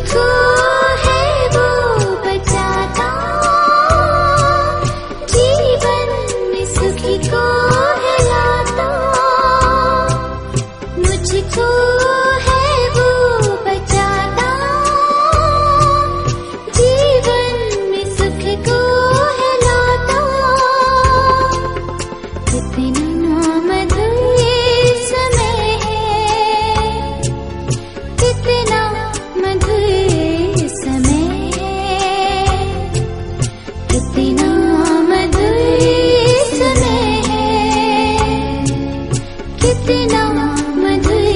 मुझको है वो बचाता, जीवन में सुखी को है लाता। मुझको है वो बचाता, जीवन में सुख को है लाता। कितना मधुर समय है, कितना मधुर समय है, कितना मधुर समय है, कितना मधुर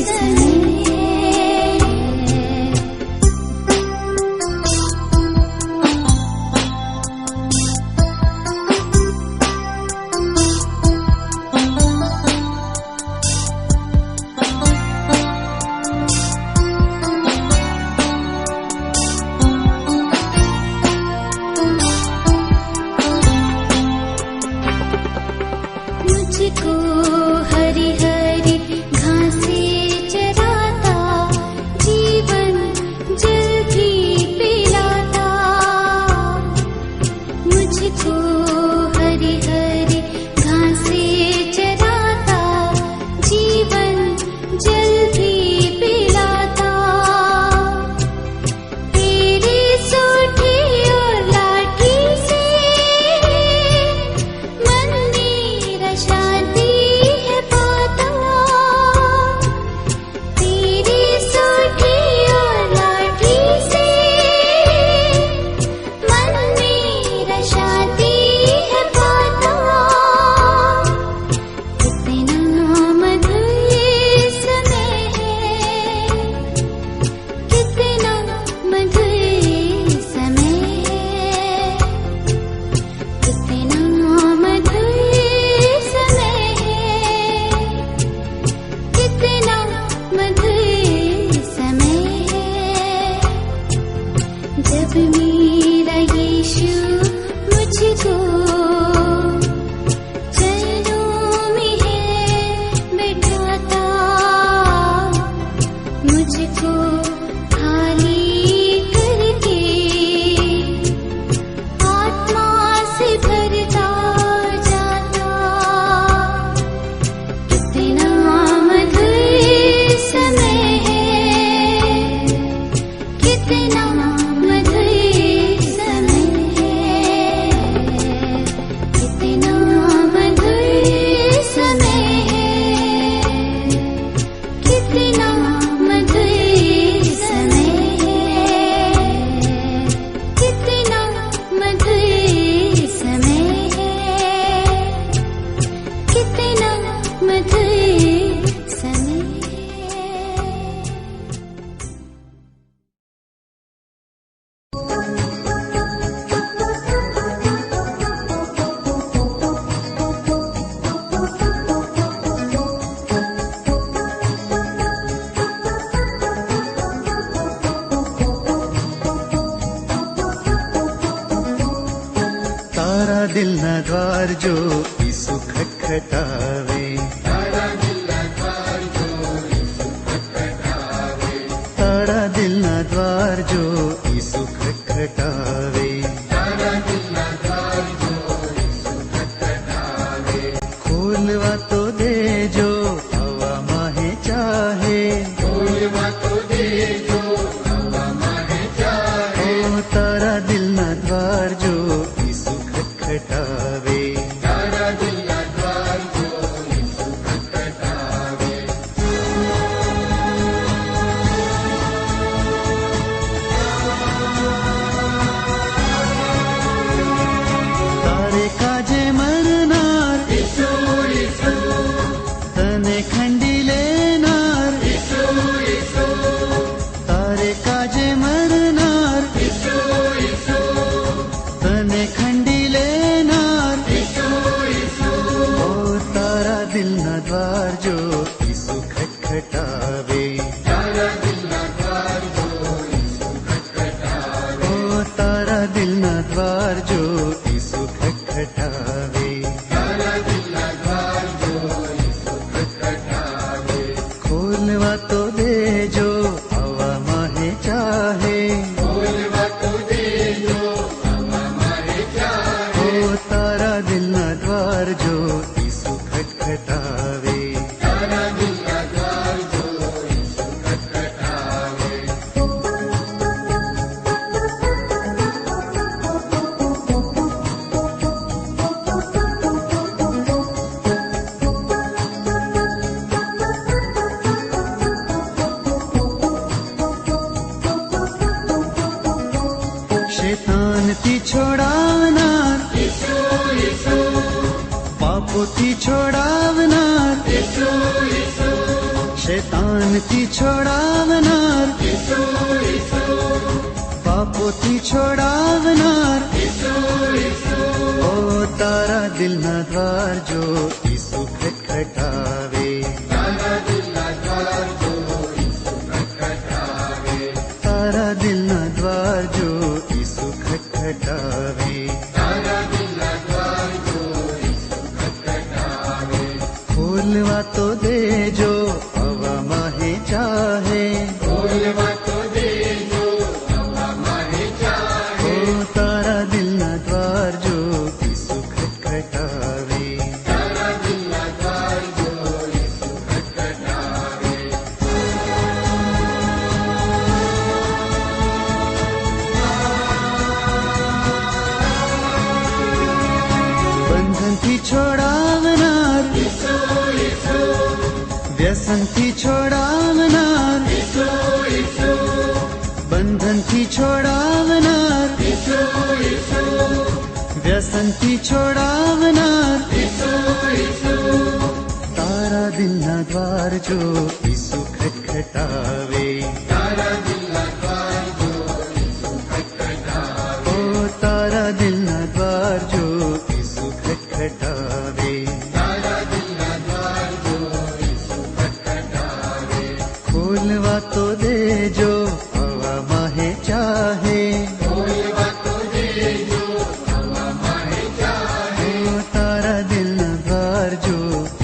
समय मुझको हरी हरी घासे चराता, जीवन जल भी पिलाता। मुझको हरी हरी घासे चराता, जीवन जल भी पिलाता। तेरी सूठी और लाठी से मन मेरा शांति है पाता। तेरी सूठी और लाठी से मन मेरा शांति है पाता। कितना मधुर समय है, कितना मधुर समय है, कितना मधुर समय है, कितना मधुर समय है। जब मेरा यीशु मुझको चरणों में है बैठाता, मुझको खाली करके आत्मा से भरता जाता। कितना मधुर समय है, कितना मधुर समय है, कितना मधुर समय है, कितना मधुर समय है, कितना मधुर समय है, कितना मधुर समय तारा दिल ना द्वार जो यीशु खटखटावे, तारा दिल ना द्वार जो यीशु खटखटावे, तारा दिल ना द्वार जो यीशु खटखटावे, तारा दिल ना द्वार जो यीशु खटखटावे। खोलवा तो दे जो हवा माहे चाहे, खोलवा तो दे जो हवा माहे चाहे। ओ तारा दिल ना द्वार जो यीशु खटखटावे, तारा दिल ना द्वार जो यीशु खटखटावे। तारे काजे मरनार यीशु यीशु, तने खंडी लेनार यीशु यीशु। तारे काजे मरनार यीशु यीशु, तने खंडी लेनार यीशु यीशु। ओ तारा दिल ना द्वार जो यीशु खटखटावे, तारा दिल ना द्वार जो यीशु खटखटावे। ओ तारा दिल ना द्वार जो यीशु खटखटावे, तारा दिल ना द्वार जो यीशु खटखटावे। खोलवा तो दे जो हवा माहे चाहे, शैतान थी छोड़ावनार, पापोथी छोड़ावनार। ओ तारा दिलना द्वार जो ईसु खटखटावे, तारा दिलना द्वार जो ईसु खटखटावे, तारा दिलना द्वार जो ईसु खटखटावे, तारा दिलना द्वार जो ईसु खटखटावे। खोलवा तो दे जो हवा माहे चाहे, खोलवा तो दे जो हवा माहे चाहे। ओ तारा दिलना द्वार जो ईसु खटखटावे, तारा दिलना द्वार जो ईसु खटखटावे। बंधन थी छोड़ावनार, व्यसन थी छोड़ावनार, बंधन थी छोड़ावनार, व्यसन थी छोड़ावनार। तारा दिलना द्वार जो ईसु खटखटावे, तारा दिलना द्वार जो ईसु खटखटावे। ओ तारा दिलना द्वार जो ईसु खटखटावे, तारा दिलना द्वार जो ईसु खटखटावे। खोलवा तो दे जो हवा माहे चाहे, खोलवा तो दे जो हवा माहे चाहे। ओ तारा दिलना द्वार जो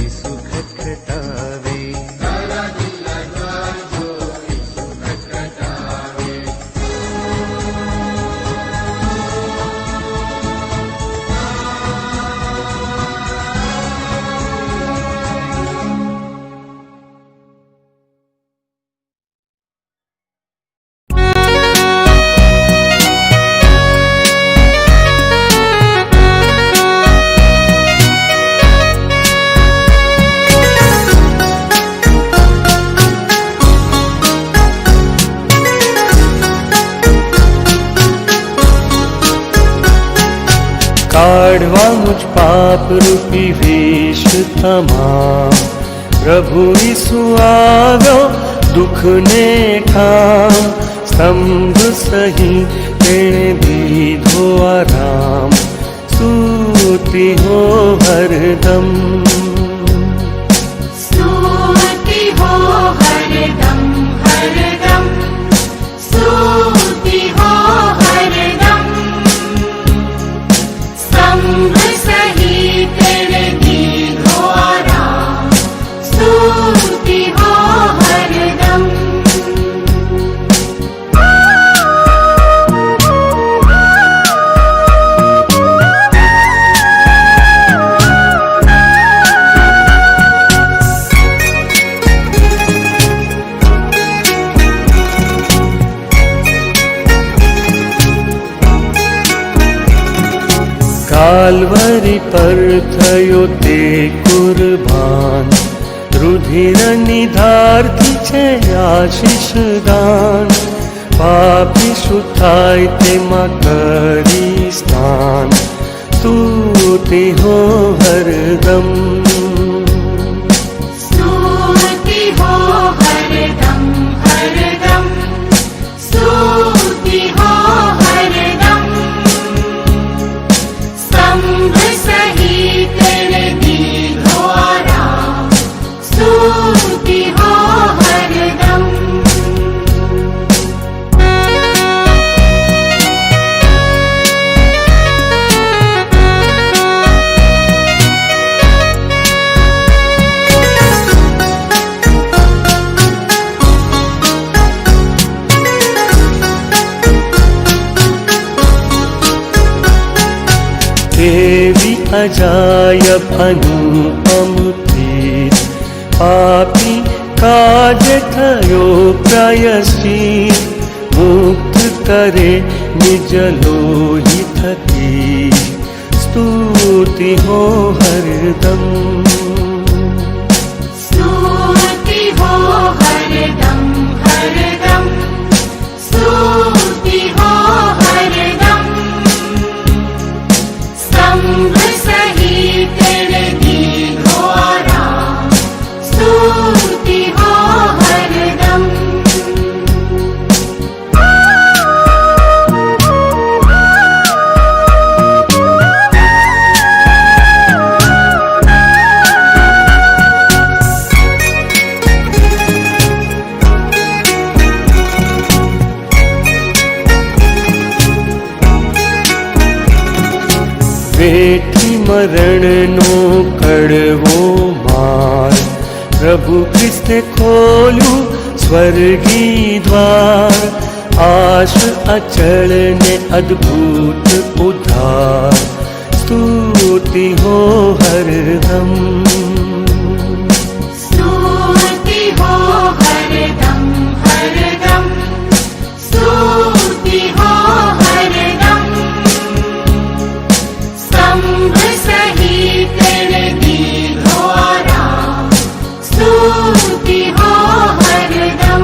ईसु खटखटावे, तारा दिलना द्वार जो ईसु खटखटावे। काढ़वा मुझ पाप रूपी वेश तमाम, प्रभु यीशु આવ્યો દુઃખને ઠામ। સ્તંભ સહી તેણે દીધો આરામ, સૂતી હો હરદમ, सूती हो हरदम हरदम, सूती हो हरदम। स्तंभ सही तेरे दीधो आराम, सूती हो हरदम। કાલ્વરી પર થયો તે કુરબાન, રુધિરની ધારથી છે આશીષ દાન। પાપી શું થાય તેમાં કરી સ્નાન, તુતી હો હરદમ, सूती हो हरदम हरदम, सूती हो हरदम। स्तंभ सही तेरे दीधो आराम, सूती हो हरदम। કેવી અજાયબ અનુપમ પ્રીત, પાપી કાજે થયો પ્રાયશ્ચિત। મુક્ત કરે નિજ લોહી થકી, સ્તુતિ હો હરદમ, सूती हो हरदम हरदम, सूती हो हरदम। स्तंभ सही तेरे दीधो आराम, सूती हो हेठी मरणनो कड़वो मार, प्रभु ख्रिस्ते खोल्યું स्वर्गी द्वार, आश अचल ने अद्भुत उद्धार, स्तुति हो हरदम, स्तुति हो हरदम हरदम, स्तुति हो हरदम, स्तंभ सहित दीर्घो आराम, स्तुति हो हरदम।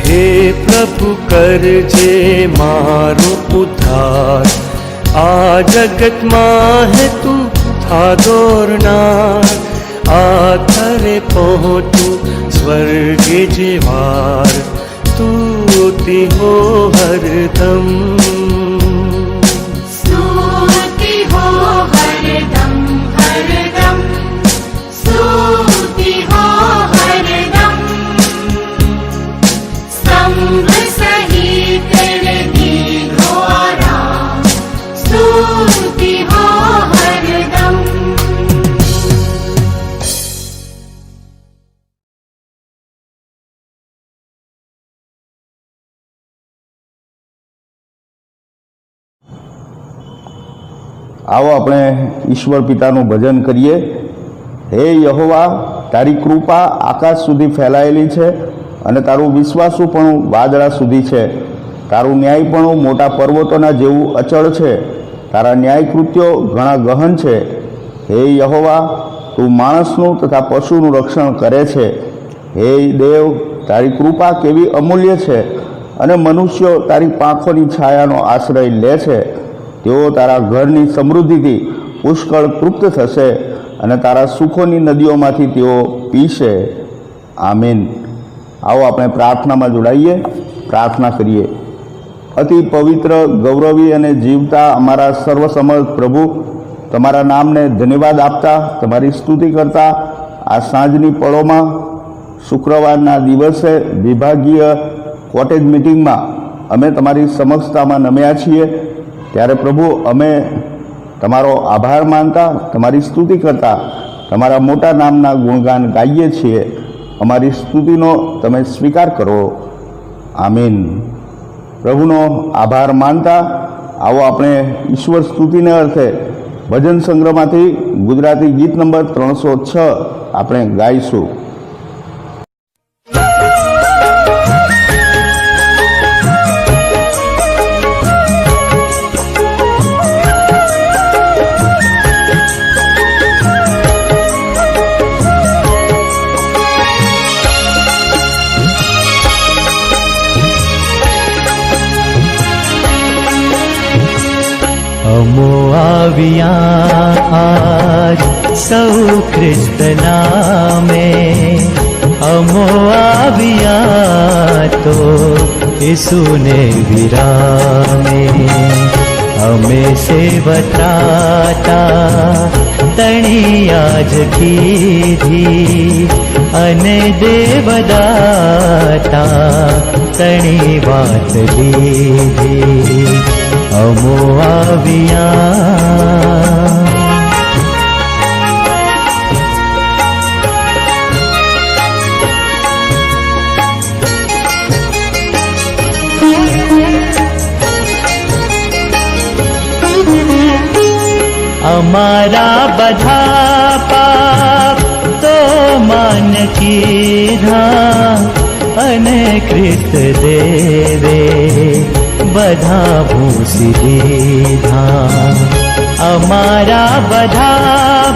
हे प्रभु करजे मारो उद्धार, आ जगत माहे तू था दोरनार, आखरे पहुँचू स्वर्गे जेवार, स्तुति हो हरदम, स्तुति हो हरदम हरदम, स्तुति हो हरदम, स्तंभ सहित दीर्घो आराम, स्तुति हो हरदम। आओ આપણે ઈશ્વર પિતાનું ભજન કરીએ। હે યહોવા, તારી કૃપા આકાશ સુધી ફેલાયેલી છે અને તારું વિશ્વાસુપણું વાદળા સુધી છે, તારું ન્યાયપણું મોટા પર્વતોના જેવું અચળ છે, તારા ન્યાયકૃત્યો ઘણા ગહન છે। હે યહોવા, તું માણસનું તથા પશુનું રક્ષણ કરે છે। હે દેવ, તારી કૃપા કેવી અમૂલ્ય છે અને મનુષ્યો તારી પાંખોની છાયાનો આશ્રય લે છે। તેઓ તારા ઘરની સમૃદ્ધિથી પુષ્કળ તૃપ્ત થશે અને તારા સુખોની નદીઓમાંથી તેઓ પીશે। આમીન। आओ આપણે પ્રાર્થનામાં જોડાઈએ, પ્રાર્થના કરીએ। અતિ પવિત્ર, ગૌરવી અને જીવતા અમારા સર્વસમર્થ પ્રભુ, તમારા નામને ધન્યવાદ આપતા, તમારી સ્તુતિ કરતા આ સાંજની પળોમાં શુક્રવારના દિવસે વિભાગીય કોટેજ મિટિંગમાં અમે તમારી સમક્ષતામાં નમ્યા છીએ। ત્યારે પ્રભુ, અમે તમારો આભાર માનતા, તમારી સ્તુતિ કરતા તમારા મોટા નામના ગુણગાન ગાઈએ છીએ। અમારી સ્તુતિનો તમે સ્વીકાર કરો। આમીન। પ્રભુનો આભાર માનતા આવો આપણે ઈશ્વર સ્તુતિને અર્થે ભજન સંગ્રહમાંથી ગુજરાતી ગીત નંબર 306 આપણે ગાઈશું। अमो आविया आज सौ ख्रिस्त नामे, अमो आविया तो यीशु ने विरामे, हमें से बताता तणी आज कीधी अने देवदाता तणी बात लीधी। अमो आविया अमारा बधा पाप तो मान कीधा अने ख्रिस्त देवे बधा भूसी दीधा। अमारा बधा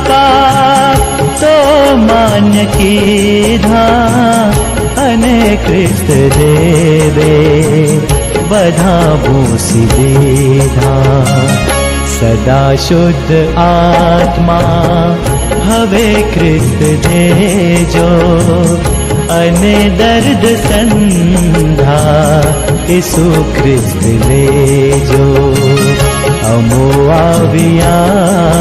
पाप तो मान कीधा अने ख्रिस्त देवे बधा भूसी दीधा। सदा शुद्ध आत्मा हवे ख्रिस्त देजो અને દર્દ સંધા ઈસુ ખ્રિસ્ત લેજો અમો આવ્યા.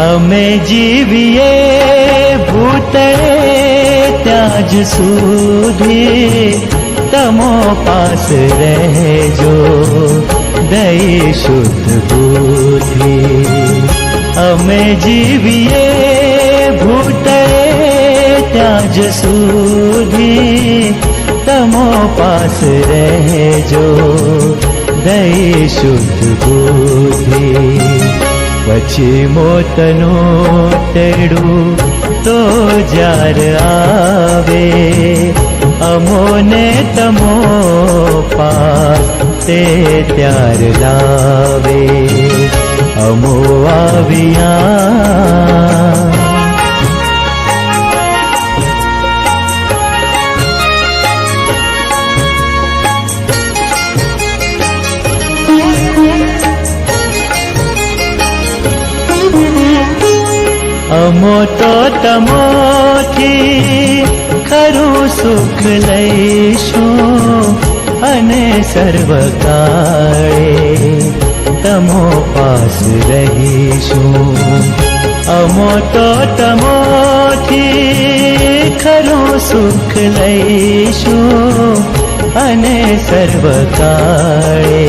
અમે જીવીએ ભૂતળે ત્યાં જ સુધી તમો પાસ રહેજો દઈ શુદ્ધ બુદ્ધિ. અમે જીવીએ ભૂતળે ત્યાં જ સુધી તમો પાસ રહેજો દઈ શુદ્ધ બુદ્ધિ. પછી મોતનું તેડું તો જાર આવે અમોને તમો પાસ તે ત્યાર લાવે અમો આવ્યા. અમો તો તમોથી ખરું સુખ લઈશું અને સર્વકાળે તમો પાસ રહીશું. અમો તો તમોથી ખરું સુખ લઈશું અને સર્વકાળે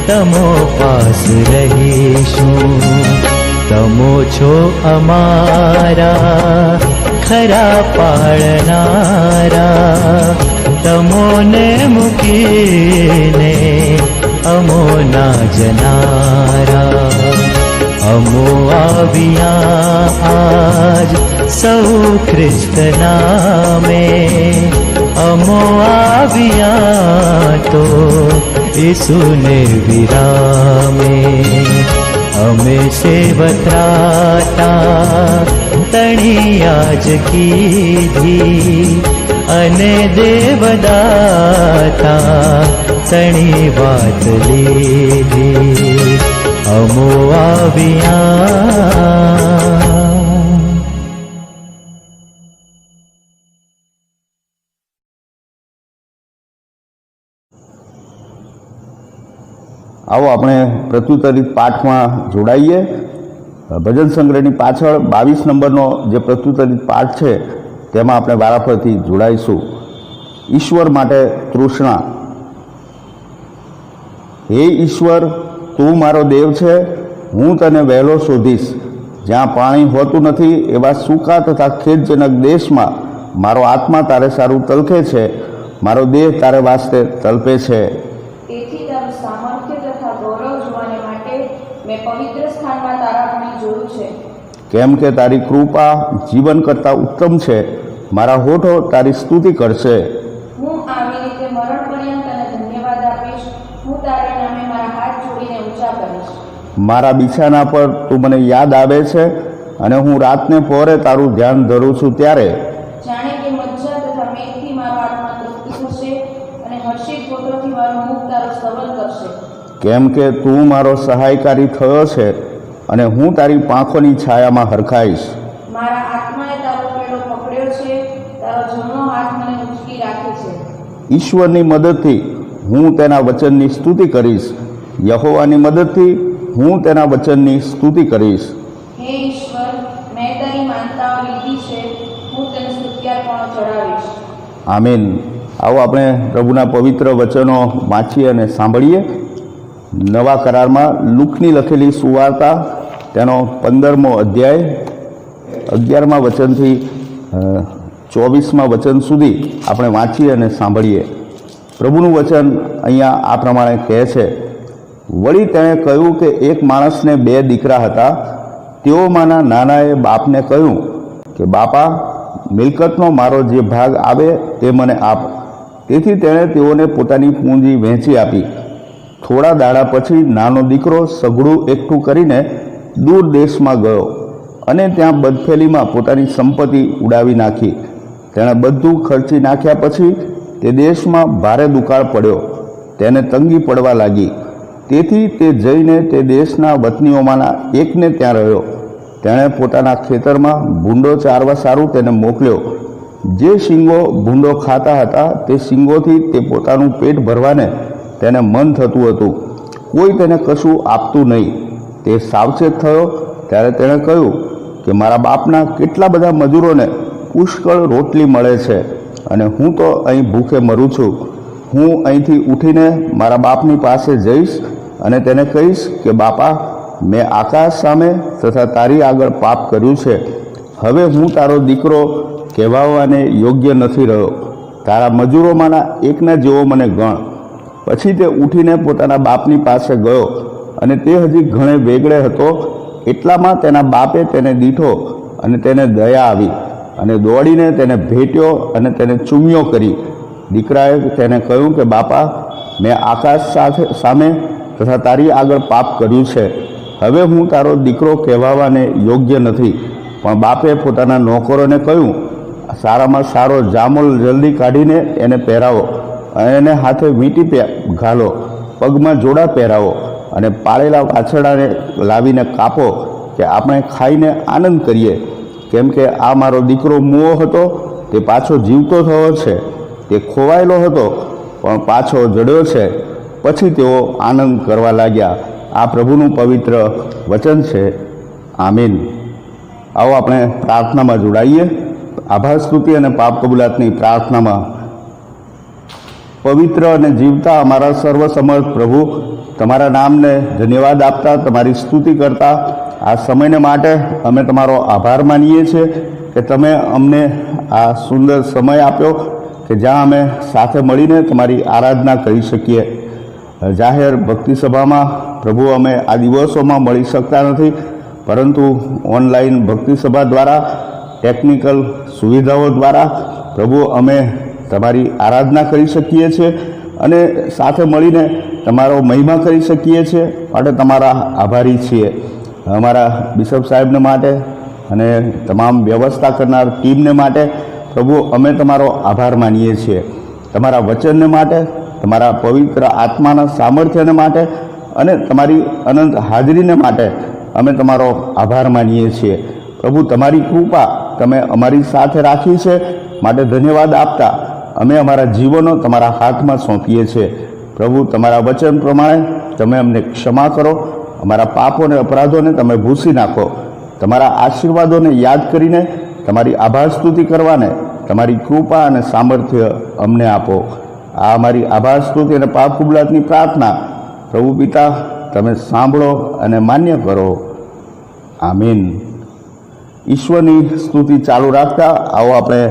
તમો પાસ રહીશું. તમો છો અમારા ખરા પાળનારા તમોને મૂકીને અમો ના જનારા. અમો આવ્યા આજ સૌ ખ્રિસ્ત નામે અમો આવ્યા તો ઈસુને વિરામે. અમે સેવત્રાતા તણિયા જ કીધી અને દેવદાતા તણી વાત લીધી અમો આવ્યા. આવો આપણે પ્રત્યુત્તરિત પાઠમાં જોડાઈએ. ભજન સંગ્રહની પાછળ 22 નંબરનો જે પ્રત્યુત્તરિત પાઠ છે તેમાં આપણે વારાફરતી જોડાઈશું. ઈશ્વર માટે તૃષ્ણા. હે ઈશ્વર, તું મારો દેવ છે, હું તને વહેલો શોધીશ. જ્યાં પાણી હોતું નથી એવા સૂકા તથા ખેદજનક દેશમાં મારો આત્મા તારે સારું તલખે છે, મારો દેહ તારે વાસ્તે તલપે છે. તેથી તારું સામર્થ્ય તથા ગૌરવ જોવાને માટે મેં પવિત્ર સ્થાનમાં તારા ગુણે જોયું છે. કેમ કે તારી કૃપા જીવન કરતાં ઉત્તમ છે, મારા હોઠો તારી સ્તુતિ કરશે. હું આવી રીતે મરણ પર્યંત તને ધન્યવાદ આપીશ. હું તારા નામે મારા હાથ જોડીને ઊંચા કરીશ. મારા બિછાના પર તું મને યાદ આવે છે અને હું રાતને પહોરે તારું ધ્યાન ધરું છું ત્યારે જાણે કે મજ્જા તથા મેઘથી મારો આત્મા તૃપ્ત થશે અને હર્ષિત હોઠોથી મારું મુખ તારો સ્તવન કરશે. કેમ કે તું મારો સહાયકારી થયો છે અને હું તારી પાંખોની છાયામાં હરખાઈશ. મારા આત્માએ તારો પેડો પકડ્યો છે, તારો જમણો હાથ મને ઉંચકી રાખે છે. ઈશ્વરની મદદથી હું તેના વચનની સ્તુતિ કરીશ. યહોવાની મદદથી હું તેના વચનની સ્તુતિ કરીશ. હે ઈશ્વર, મેં તારી માનતાઓ લીધી છે, હું તેને સ્તુત્યાર્પણો ચડાવીશ. આમીન. આવો આપણે પ્રભુના પવિત્ર વચનો વાંચીએ અને સાંભળીએ. નવા કરારમાં લૂકની લખેલી સુવાર્તા તેનો 15મો અધ્યાય 11મા વચનથી 24મા વચન સુધી આપણે વાંચીએ અને સાંભળીએ. પ્રભુનું વચન અહીંયા આ પ્રમાણે કહે છે. વળી તેણે કહ્યું કે એક માણસને 2 દીકરા હતા. તેઓમાંના નાનાએ બાપને કહ્યું કે બાપા, મિલકતનો મારો જે ભાગ આવે તે મને આપ. તેથી તેણે તેઓને પોતાની પૂંજી વહેંચી આપી. થોડા દાડા પછી નાનો દીકરો સઘળું એકઠું કરીને દૂર દેશમાં ગયો અને ત્યાં બદફેલીમાં પોતાની સંપત્તિ ઉડાવી નાખી. તેણે બધું ખર્ચી નાખ્યા પછી તે દેશમાં ભારે દુકાળ પડ્યો. તેને તંગી પડવા લાગી. તેથી તે જઈને તે દેશના વતનીઓમાંના એકને ત્યાં રહ્યો. તેણે પોતાના ખેતરમાં ભૂંડો ચારવા સારું તેને મોકલ્યો. જે શીંગો ભૂંડો ખાતા હતા તે શીંગોથી તે પોતાનું પેટ ભરવાને તેને મન થતું હતું. કોઈ તેને કશું આપતું નહીં. તે સાવચેત થયો ત્યારે તેણે કહ્યું કે મારા બાપના કેટલા બધા મજૂરોને પુષ્કળ રોટલી મળે છે અને હું તો અહીં ભૂખે મરું છું. હું અહીંથી ઉઠીને મારા બાપની પાસે જઈશ અને તેને કહીશ કે બાપા, મેં આકાશ સામે તથા તારી આગળ પાપ કર્યું છે. હવે હું તારો દીકરો કહેવાવાને યોગ્ય નથી રહ્યો. તારા મજૂરોમાંના એકના જેવો મને ગણ. પછી તે ઉઠીને પોતાના બાપની પાસે ગયો અને તે હજી ઘણે વેગળે હતો. એટલામાં તેના બાપે તેને દીઠો અને તેને દયા આવી અને દોડીને તેને ભેટ્યો અને તેને ચૂમ્યો કરી. દીકરાએ તેને કહ્યું કે બાપા, મેં આકાશ સામે તથા તારી આગળ પાપ કર્યું છે. હવે હું તારો દીકરો કહેવાવાને યોગ્ય નથી. પણ બાપે પોતાના નોકરોને કહ્યું, સારામાં સારો જામોલ જલ્દી કાઢીને એને પહેરાવો અને એને હાથે વીંટી ઘાલો, પગમાં જોડા પહેરાવો અને પાળેલા વાછરડાને લાવીને કાપો કે આપણે ખાઈને આનંદ કરીએ. કેમ કે આ મારો દીકરો મૂવો હતો, તે પાછો જીવતો થયો છે. તે ખોવાયેલો હતો પણ પાછો જડ્યો છે. પછી તેઓ આનંદ કરવા લાગ્યા. આ પ્રભુનું પવિત્ર વચન છે. આમીન. આવો આપણે પ્રાર્થનામાં જોડાઈએ. આભાર સ્તુતિ અને પાપ કબૂલાતની પ્રાર્થનામાં. પવિત્ર અને જીવતા અમારા સર્વસમર્થ પ્રભુ, તમારા નામને ધન્યવાદ આપતા, તમારી સ્તુતિ કરતા આ સમયને માટે અમે તમારો આભાર માનીએ છીએ કે તમે અમને આ સુંદર સમય આપ્યો કે જ્યાં અમે સાથે મળીને તમારી આરાધના કરી શકીએ. જાહેર ભક્તિ સભામાં પ્રભુ અમે આ દિવસોમાં મળી શકતા નથી, પરંતુ ઓનલાઈન ભક્તિ સભા દ્વારા, ટેકનિકલ સુવિધાઓ દ્વારા પ્રભુ અમે તમારી આરાધના કરી શકીએ છીએ અને સાથે મળીને તમારો મહિમા કરી શકીએ છીએ. માટે તમારા આભારી છીએ. અમારા બિશપ સાહેબને માટે અને તમામ વ્યવસ્થા કરનાર ટીમને માટે પ્રભુ અમે તમારો આભાર માનીએ છીએ. તમારા વચનને માટે, તમારા પવિત્ર આત્માના સામર્થ્યને માટે અને તમારી અનંત હાજરીને માટે અમે તમારો આભાર માનીએ છીએ. પ્રભુ, તમારી કૃપા તમે અમારી સાથે રાખી છે, માટે ધન્યવાદ આપતા અમે અમારા જીવનો તમારા હાથમાં સોંપીએ છીએ. પ્રભુ, તમારા વચન પ્રમાણે તમે અમને ક્ષમા કરો. અમારા પાપો અને અપરાધોને તમે ભૂંસી નાખો. તમારા આશીર્વાદોને યાદ કરીને તમારી આભાર સ્તુતિ કરવાને તમારી કૃપા અને સામર્થ્ય અમને આપો. આ અમારી આભાર સ્તુતિ અને પાપ કબૂલાતની પ્રાર્થના પ્રભુ પિતા તમે સાંભળો અને માન્ય કરો. આમીન. ઈશ્વરની સ્તુતિ ચાલુ રાખતા આવો આપણે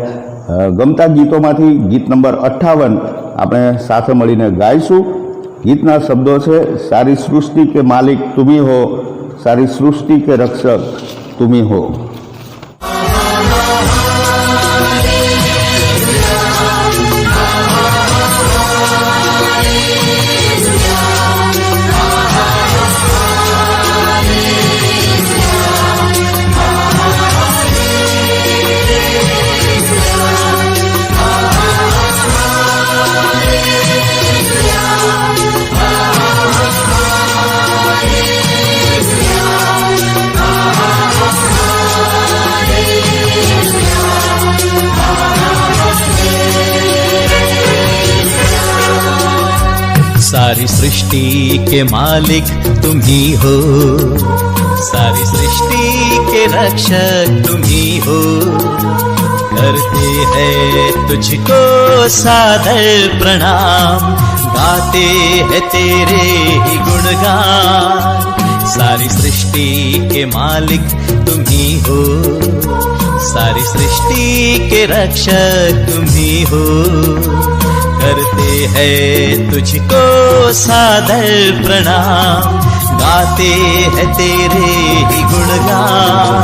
ગમતા ગીતોમાંથી ગીત નંબર 58 આપણે સાથે મળીને ગાઈશું. ગીતના શબ્દો છે, સારી સૃષ્ટિ કે માલિક તુમી હો, સારી સૃષ્ટિ કે રક્ષક તુમી હો. सारी सृष्टि के मालिक तुम ही हो, सारी सृष्टि के रक्षक तुम ही हो. करते हैं तुझको सादर प्रणाम, गाते हैं तेरे ही गुणगान. सारी सृष्टि के मालिक तुम ही हो, सारी सृष्टि के रक्षक तुम ही हो. करते हैं तुझको सादर प्रणाम, गाते हैं तेरे ही गुणगान.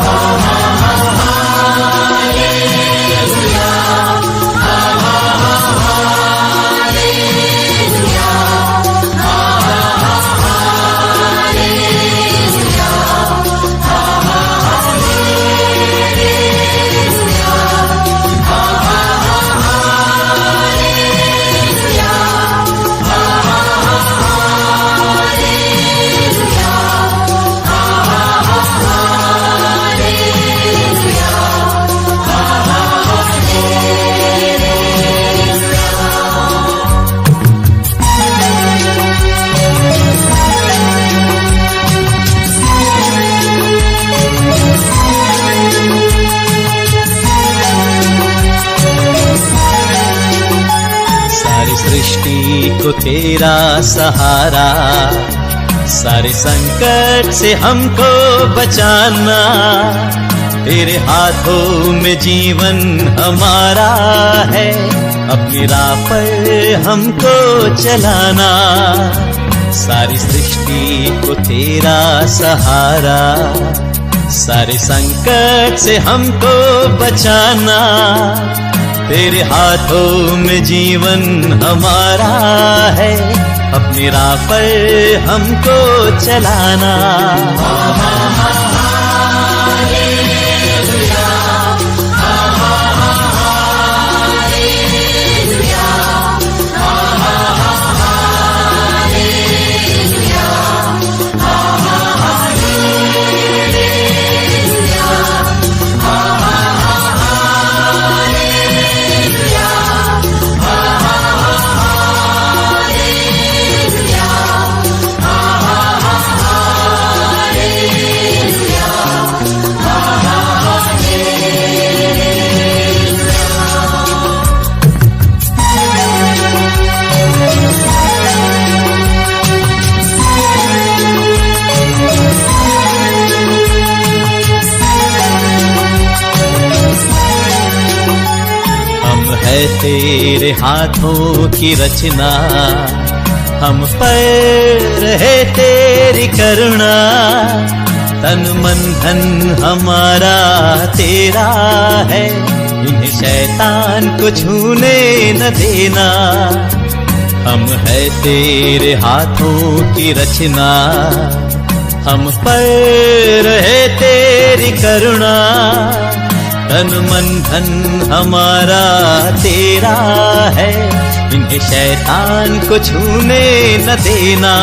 सारी सृष्टि को तेरा सहारा, सारे संकट से हमको बचाना, तेरे हाथों में जीवन हमारा है, अपनी राह पर हमको चलाना। सारी सृष्टि को तेरा सहारा, सारे संकट से हमको बचाना, तेरे हाथों में जीवन हमारा है, अपनी राह पर हमको चलाना। तेरे हाथों की रचना, हम पर है तेरी करुणा, तन मन धन हमारा तेरा है, इन्हें शैतान को छूने न देना। हम है तेरे हाथों की रचना, हम पर है तेरी करुणा, तन मन धन हमारा तेरा है, इन्हें शैतान को छूने न देना।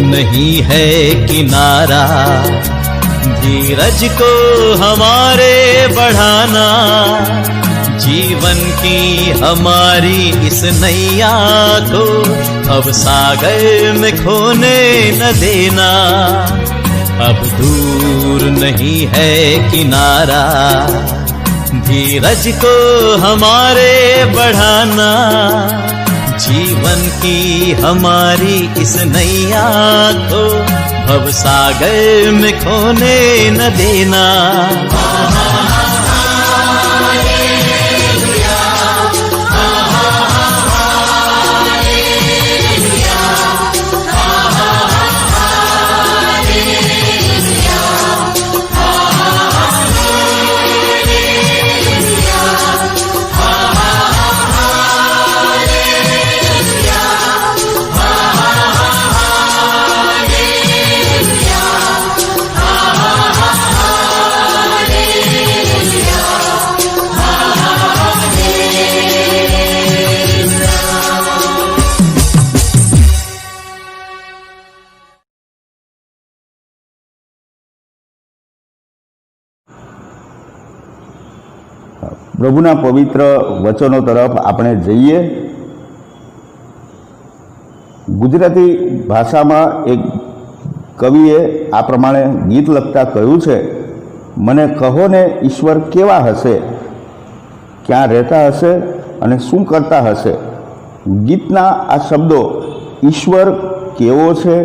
नहीं है किनारा, धीरज को हमारे बढ़ाना, जीवन की हमारी इस नैया को अब सागर में खोने न देना। अब दूर नहीं है किनारा, धीरज को हमारे बढ़ाना, जीवन की हमारी इस नैया को भव सागर में खोने न देना। પ્રભુના પવિત્ર વચનો તરફ આપણે જઈએ। ગુજરાતી ભાષામાં એક કવિએ આ પ્રમાણે ગીત લખતા કહ્યું છે, મને કહો ને ઈશ્વર કેવા હશે, ક્યાં રહેતા હશે અને શું કરતા હશે। ગીતના આ શબ્દો ઈશ્વર કેવો છે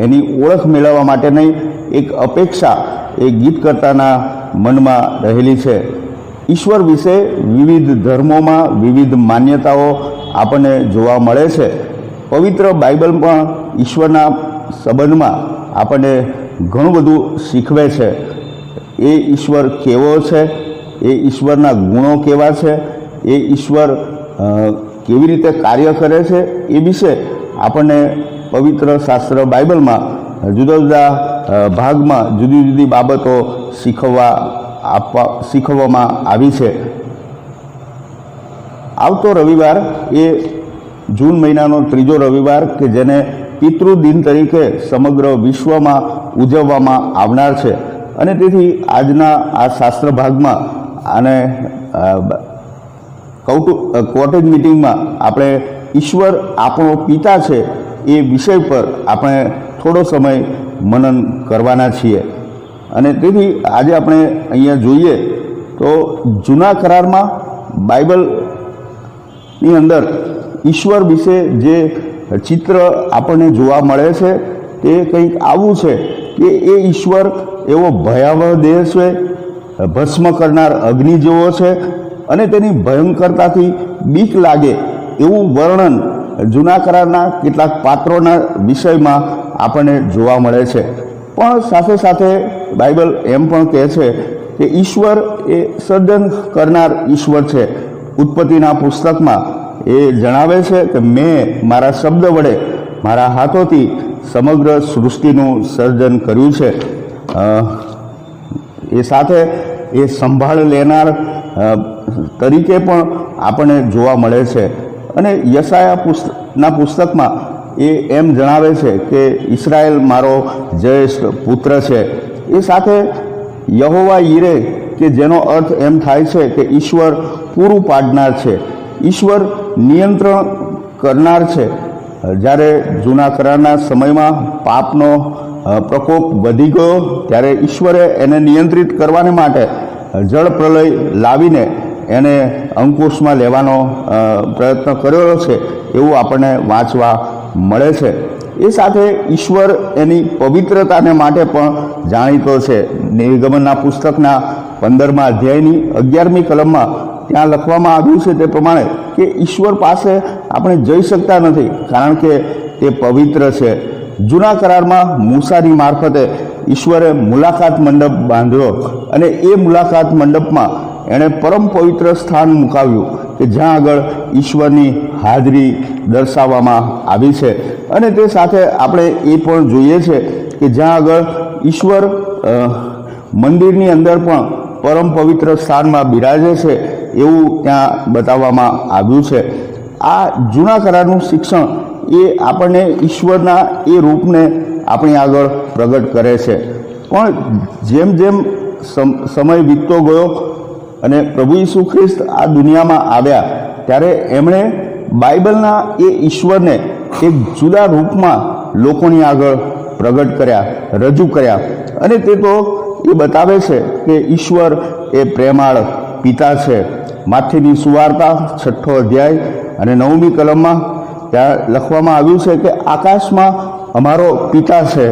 એની ઓળખ મેળવવા માટેની એક અપેક્ષા એ ગીતકર્તાના મનમાં રહેલી છે। ઈશ્વર વિશે વિવિધ ધર્મોમાં વિવિધ માન્યતાઓ આપણને જોવા મળે છે। પવિત્ર બાઇબલ પણ ઈશ્વરના સંબંધમાં આપણને ઘણું બધું શીખવે છે। એ ઈશ્વર કેવો છે, એ ઈશ્વરના ગુણો કેવા છે, એ ઈશ્વર કેવી રીતે કાર્ય કરે છે, એ વિશે આપણને પવિત્ર શાસ્ત્ર બાઇબલમાં જુદા જુદા ભાગમાં જુદી જુદી બાબતો શીખવવામાં આવી છે. આવતો રવિવાર એ જૂન મહિનાનો 3જો રવિવાર કે જેને પિતૃ દિન તરીકે સમગ્ર વિશ્વમાં ઉજવવામાં આવનાર છે. અને તેથી આજના આ શાસ્ત્ર ભાગમાં અને કોટેજ મિટિંગમાં આપણે ઈશ્વર આપણો પિતા છે એ વિષય પર આપણે થોડો સમય મનન કરવાના છીએ. અને તેથી આજે આપણે અહીંયા જોઈએ તો જૂના કરારમાં બાઇબલની અંદર ઈશ્વર વિશે જે ચિત્ર આપણને જોવા મળે છે તે કંઈક આવું છે કે એ ઈશ્વર એવો ભયાવહ દેહ છે, ભસ્મ કરનાર અગ્નિ જેવો છે અને તેની ભયંકરતાથી બીક લાગે એવું વર્ણન જૂના કરારના કેટલાક પાત્રોના વિષયમાં આપણને જોવા મળે છે. પણ સાથે સાથે બાઇબલ એમ પણ કહે છે કે ઈશ્વર એ સર્જન કરનાર ઈશ્વર છે. ઉત્પત્તિના પુસ્તકમાં એ જણાવે છે કે મેં મારા શબ્દ વડે મારા હાથોથી સમગ્ર સૃષ્ટિનું સર્જન કર્યું છે. એ સાથે એ સંભાળ લેનાર તરીકે પણ આપણને જોવા મળે છે. અને યશાયા પુસ્તકમાં એ એમ જણાવે છે કે ઇસ્રાયેલ મારો જ્યેષ્ઠ પુત્ર છે. એ સાથે યહોવા યીરે કે જેનો અર્થ એમ થાય છે કે ઈશ્વર પૂરું પાડનાર છે, ઈશ્વર નિયંત્રણ કરનાર છે. જ્યારે જૂના કરારના સમયમાં પાપનો પ્રકોપ વધી ગયો ત્યારે ઈશ્વરે એને નિયંત્રિત કરવાને માટે જળ પ્રલય લાવીને એને અંકુશમાં લેવાનો પ્રયત્ન કરેલો છે એવું આપણને વાંચવા મળે છે. એ સાથે ઈશ્વર એની પવિત્રતાને માટે પણ જાણીતો છે. નિર્ગમનના પુસ્તકના 15મા અધ્યાયની 11મી કલમમાં ત્યાં લખવામાં આવ્યું છે તે પ્રમાણે કે ઈશ્વર પાસે આપણે જઈ શકતા નથી કારણ કે તે પવિત્ર છે. જૂના કરારમાં મૂસાની મારફતે ઈશ્વરે મુલાકાત મંડપ બાંધ્યો અને એ મુલાકાત મંડપમાં એણે પરમ પવિત્ર સ્થાન મુકાવ્યું કે જ્યાં આગળ ઈશ્વરની હાજરી દર્શાવવામાં આવી છે. અને તે સાથે આપણે એ પણ જોઈએ છે કે જ્યાં આગળ ઈશ્વર મંદિરની અંદર પણ પરમ પવિત્ર સ્થાનમાં બિરાજે છે એવું ત્યાં બતાવવામાં આવ્યું છે. આ જૂના કરારનું શિક્ષણ એ આપણને ઈશ્વરના એ રૂપને આપણી આગળ પ્રગટ કરે છે. પણ જેમ જેમ સમય વીતતો ગયો અને પ્રભુ ઈસુ ખ્રિસ્ત આ દુનિયામાં આવ્યા ત્યારે એમણે બાઇબલના એ ઈશ્વરને એક જુદા રૂપમાં લોકોની આગળ પ્રગટ કર્યા, રજૂ કર્યા. અને તે તો એ બતાવે છે કે ઈશ્વર એ પ્રેમાળ પિતા છે. માથેની સુવાર્તા 6ઠ્ઠો અધ્યાય અને 9મી કલમમાં ત્યાં લખવામાં આવ્યું છે કે આકાશમાં અમારો પિતા છે,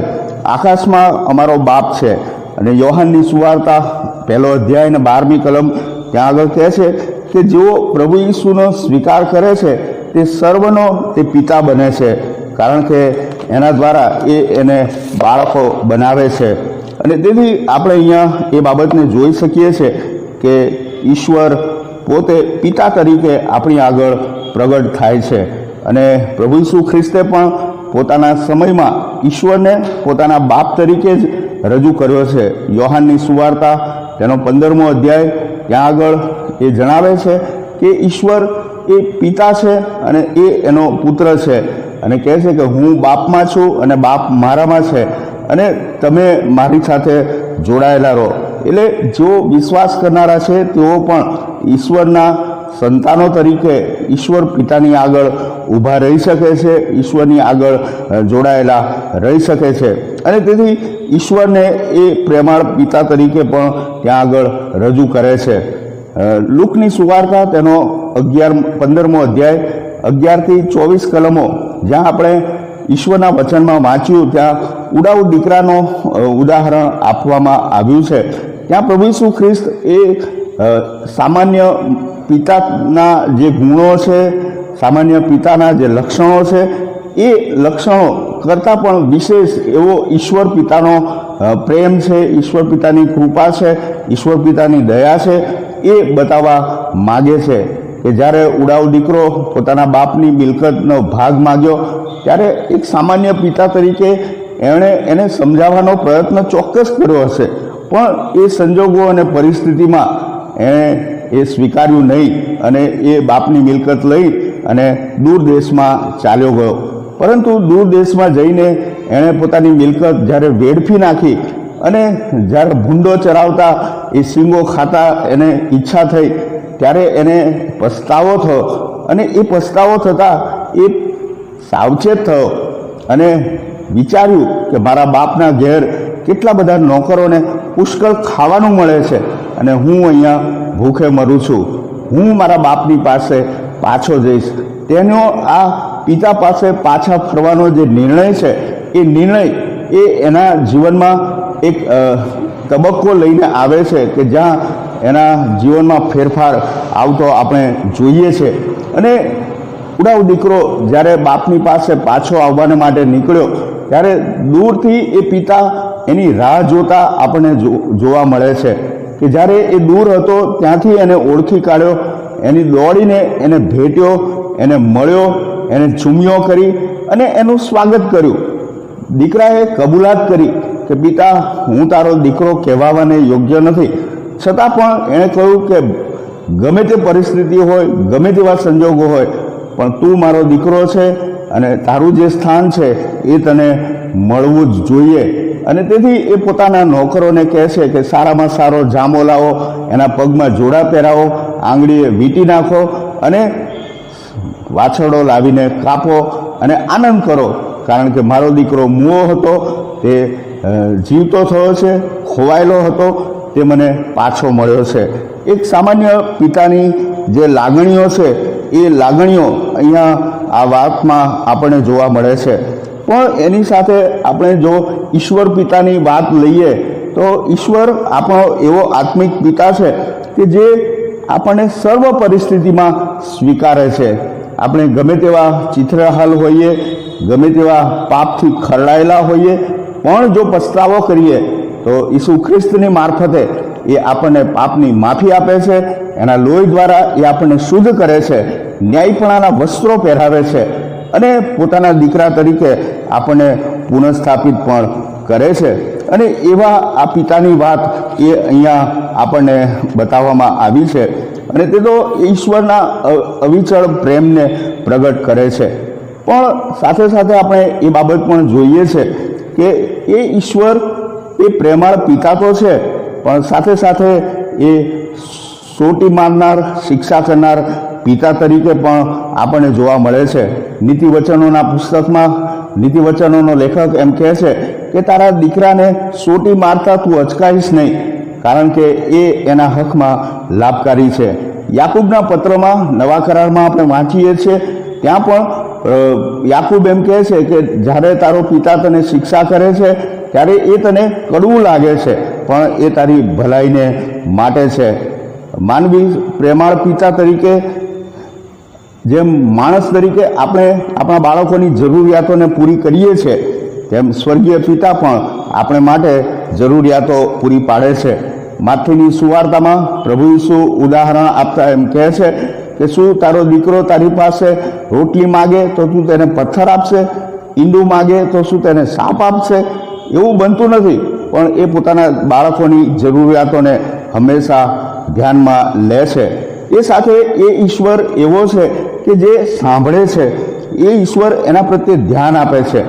આકાશમાં અમારો બાપ છે. અને યોહાનની સુવાર્તા 1લો અધ્યાય અને 12મી કલમ ત્યાં આગળ કહે છે કે જેઓ પ્રભુ ઈસુનો સ્વીકાર કરે છે તે સર્વનો તે પિતા બને છે કારણ કે એના દ્વારા એને બાળકો બનાવે છે. અને તેથી આપણે અહીંયા એ બાબતને જોઈ શકીએ છીએ કે ઈશ્વર પોતે પિતા તરીકે આપણી આગળ પ્રગટ થાય છે. અને પ્રભુ ઈસુ ખ્રિસ્તે પણ પોતાના સમયમાં ઈશ્વરને પોતાના બાપ તરીકે જ રજૂ કર્યો છે. યોહાનની સુવાર્તા તેનો 15મો અધ્યાય ત્યાં આગળ એ જણાવે છે કે ઈશ્વર એ પિતા છે અને એ એનો પુત્ર છે. અને કહે છે કે હું બાપમાં છું અને બાપ મારામાં છે અને તમે મારી સાથે જોડાયેલા રહો. એટલે જેઓ વિશ્વાસ કરનારા છે તેઓ પણ ઈશ્વરના સંતાનો તરીકે ઈશ્વર પિતાની આગળ ઊભા રહી શકે છે, ઈશ્વરની આગળ જોડાયેલા રહી શકે છે. અને તેથી ઈશ્વરને એ પ્રેમાળ પિતા તરીકે પણ ત્યાં આગળ રજૂ કરે છે. લૂકની સુવાર્તા તેનો 15મો અધ્યાય 11 થી 24 કલમો જ્યાં આપણે ઈશ્વરના વચનમાં વાંચ્યું ત્યાં ઉડાઉ દીકરાનો ઉદાહરણ આપવામાં આવ્યું છે. ત્યાં પ્રભુ ઈસુ ખ્રિસ્ત એ સામાન્ય પિતાના જે ગુણો છે, સામાન્ય પિતાના જે લક્ષણો છે એ લક્ષણો કરતાં પણ વિશેષ એવો ઈશ્વર પિતાનો પ્રેમ છે, ઈશ્વર પિતાની કૃપા છે, ઈશ્વર પિતાની દયા છે, એ બતાવવા માગે છે કે જ્યારે ઉડાવ દીકરો પોતાના બાપની મિલકતનો ભાગ માગ્યો ત્યારે એક સામાન્ય પિતા તરીકે એણે એને સમજાવવાનો પ્રયત્ન ચોક્કસ કર્યો હશે, પણ એ સંજોગો અને પરિસ્થિતિમાં એણે એ સ્વીકાર્યું નહીં અને એ બાપની મિલકત લઈ અને દૂર દેશમાં ચાલ્યો ગયો. પરંતુ દૂર દેશમાં જઈને એણે પોતાની મિલકત જ્યારે વેડફી નાખી અને જ્યારે ભૂંડો ચરાવતા એ શીંગો ખાતા એને ઈચ્છા થઈ ત્યારે એને પસ્તાવો થયો અને એ પસ્તાવો થતાં એ સાવચેત થયો અને વિચાર્યું કે મારા બાપના ઘેર કેટલા બધા નોકરોને પુષ્કળ ખાવાનું મળે છે અને હું અહીંયા ભૂખે મરું છું, હું મારા બાપની પાસે પાછો જઈશ. તેનો આ પિતા પાસે પાછા ફરવાનો જે નિર્ણય છે એ નિર્ણય એ એના જીવનમાં એક તબક્કો લઈને આવે છે કે જ્યાં એના જીવનમાં ફેરફાર આવતો આપણે જોઈએ છે. અને ઉડાવ દીકરો જ્યારે બાપની પાસે પાછો આવવાને માટે નીકળ્યો ત્યારે દૂરથી એ પિતા એની રાહ જોતા આપણને જોવા મળે છે કે જ્યારે એ દૂર હતો ત્યાંથી એને ઓળખી કાઢ્યો, એની દોડીને એને ભેટ્યો, એને મળ્યો, એને ચૂમ્યો કરી અને એનું સ્વાગત કર્યું. દીકરાએ કબૂલાત કરી કે પિતા, હું તારો દીકરો કહેવાને યોગ્ય નથી, છતાં પણ એણે કહ્યું કે ગમે તે પરિસ્થિતિ હોય, ગમે તેવા સંજોગો હોય, પણ તું મારો દીકરો છે અને તારું જે સ્થાન છે એ તને મળવું જ જોઈએ. અને તેથી એ પોતાના નોકરોને કહે છે કે સારામાં સારો જામો લાવો, એના પગમાં જોડા પહેરાવો, આંગળીએ વીંટી નાખો અને વાછરડો લાવીને કાપો અને આનંદ કરો, કારણ કે મારો દીકરો મૂવો હતો, તે જીવતો થયો છે, ખોવાયેલો હતો, તે મને પાછો મળ્યો છે. એક સામાન્ય પિતાની જે લાગણીઓ છે એ લાગણીઓ અહીંયા આ વાતમાં આપણને જોવા મળે છે. પણ એની સાથે આપણે જો ઈશ્વર પિતાની વાત લઈએ તો ઈશ્વર આપણો એવો આત્મિક પિતા છે કે જે આપણને સર્વ પરિસ્થિતિમાં સ્વીકારે છે. આપણે ગમે તેવા ચિત્રહાલ હોઈએ, ગમે તેવા પાપથી ખરડાયેલા હોઈએ, પણ જો પસ્તાવો કરીએ તો ઈસુ ખ્રિસ્તની મારફતે એ આપણને પાપની માફી આપે છે, એના લોહી દ્વારા એ આપણને શુદ્ધ કરે છે, ન્યાયપણાના વસ્ત્રો પહેરાવે છે અને પોતાના દીકરા તરીકે આપણને પુનઃસ્થાપિત પણ કરે છે. અને એવા આ પિતાની વાત એ અહીંયા આપણને બતાવવામાં આવી છે અને તે તો ઈશ્વરના અવિચળ પ્રેમને પ્રગટ કરે છે. પણ સાથે સાથે આપણે એ બાબત પણ જોઈએ છે કે એ ઈશ્વર એ પ્રેમાળ પિતા તો છે, પણ સાથે સાથે એ સોટી મારનાર, શિક્ષા કરનાર પિતા તરીકે પણ આપણને જોવા મળે છે. નીતિવચનોના પુસ્તકમાં નીતિવચનોનો લેખક એમ કહે છે કે તારા દીકરાને સોટી મારતા તું અચકાઈશ નહીં, કારણ કે એ એના હકમાં લાભકારી છે. યાકૂબના પત્રમાં નવા કરારમાં આપણે વાંચીએ છીએ, ત્યાં પણ યાકૂબ એમ કહે છે કે જ્યારે તારો પિતા તને શિક્ષા કરે છે ત્યારે એ તને કડવું લાગે છે, પણ એ તારી ભલાઈને માટે છે. માનવી પ્રેમાળ પિતા તરીકે, જેમ માણસ તરીકે આપણે આપણા બાળકોની જરૂરિયાતોને પૂરી કરીએ છીએ, તેમ સ્વર્ગીય પિતા પણ આપણે માટે જરૂરિયાતો પૂરી પાડે છે. માથીની સુવાર્તામાં પ્રભુ ઈસુ ઉદાહરણ આપતા એમ કહે છે કે શું તારો દીકરો તારી પાસે રોટલી માગે તો તું તેને પથ્થર આપશે? ઈંડું માગે તો શું તેને સાપ આપશે? એવું બનતું નથી, પણ એ પોતાના બાળકોની જરૂરિયાતોને હંમેશા ધ્યાનમાં લે છે. એ સાથે એ ઈશ્વર એવો છે કે જે સાંભળે છે, એ ઈશ્વર એના પ્રત્યે ધ્યાન આપે છે.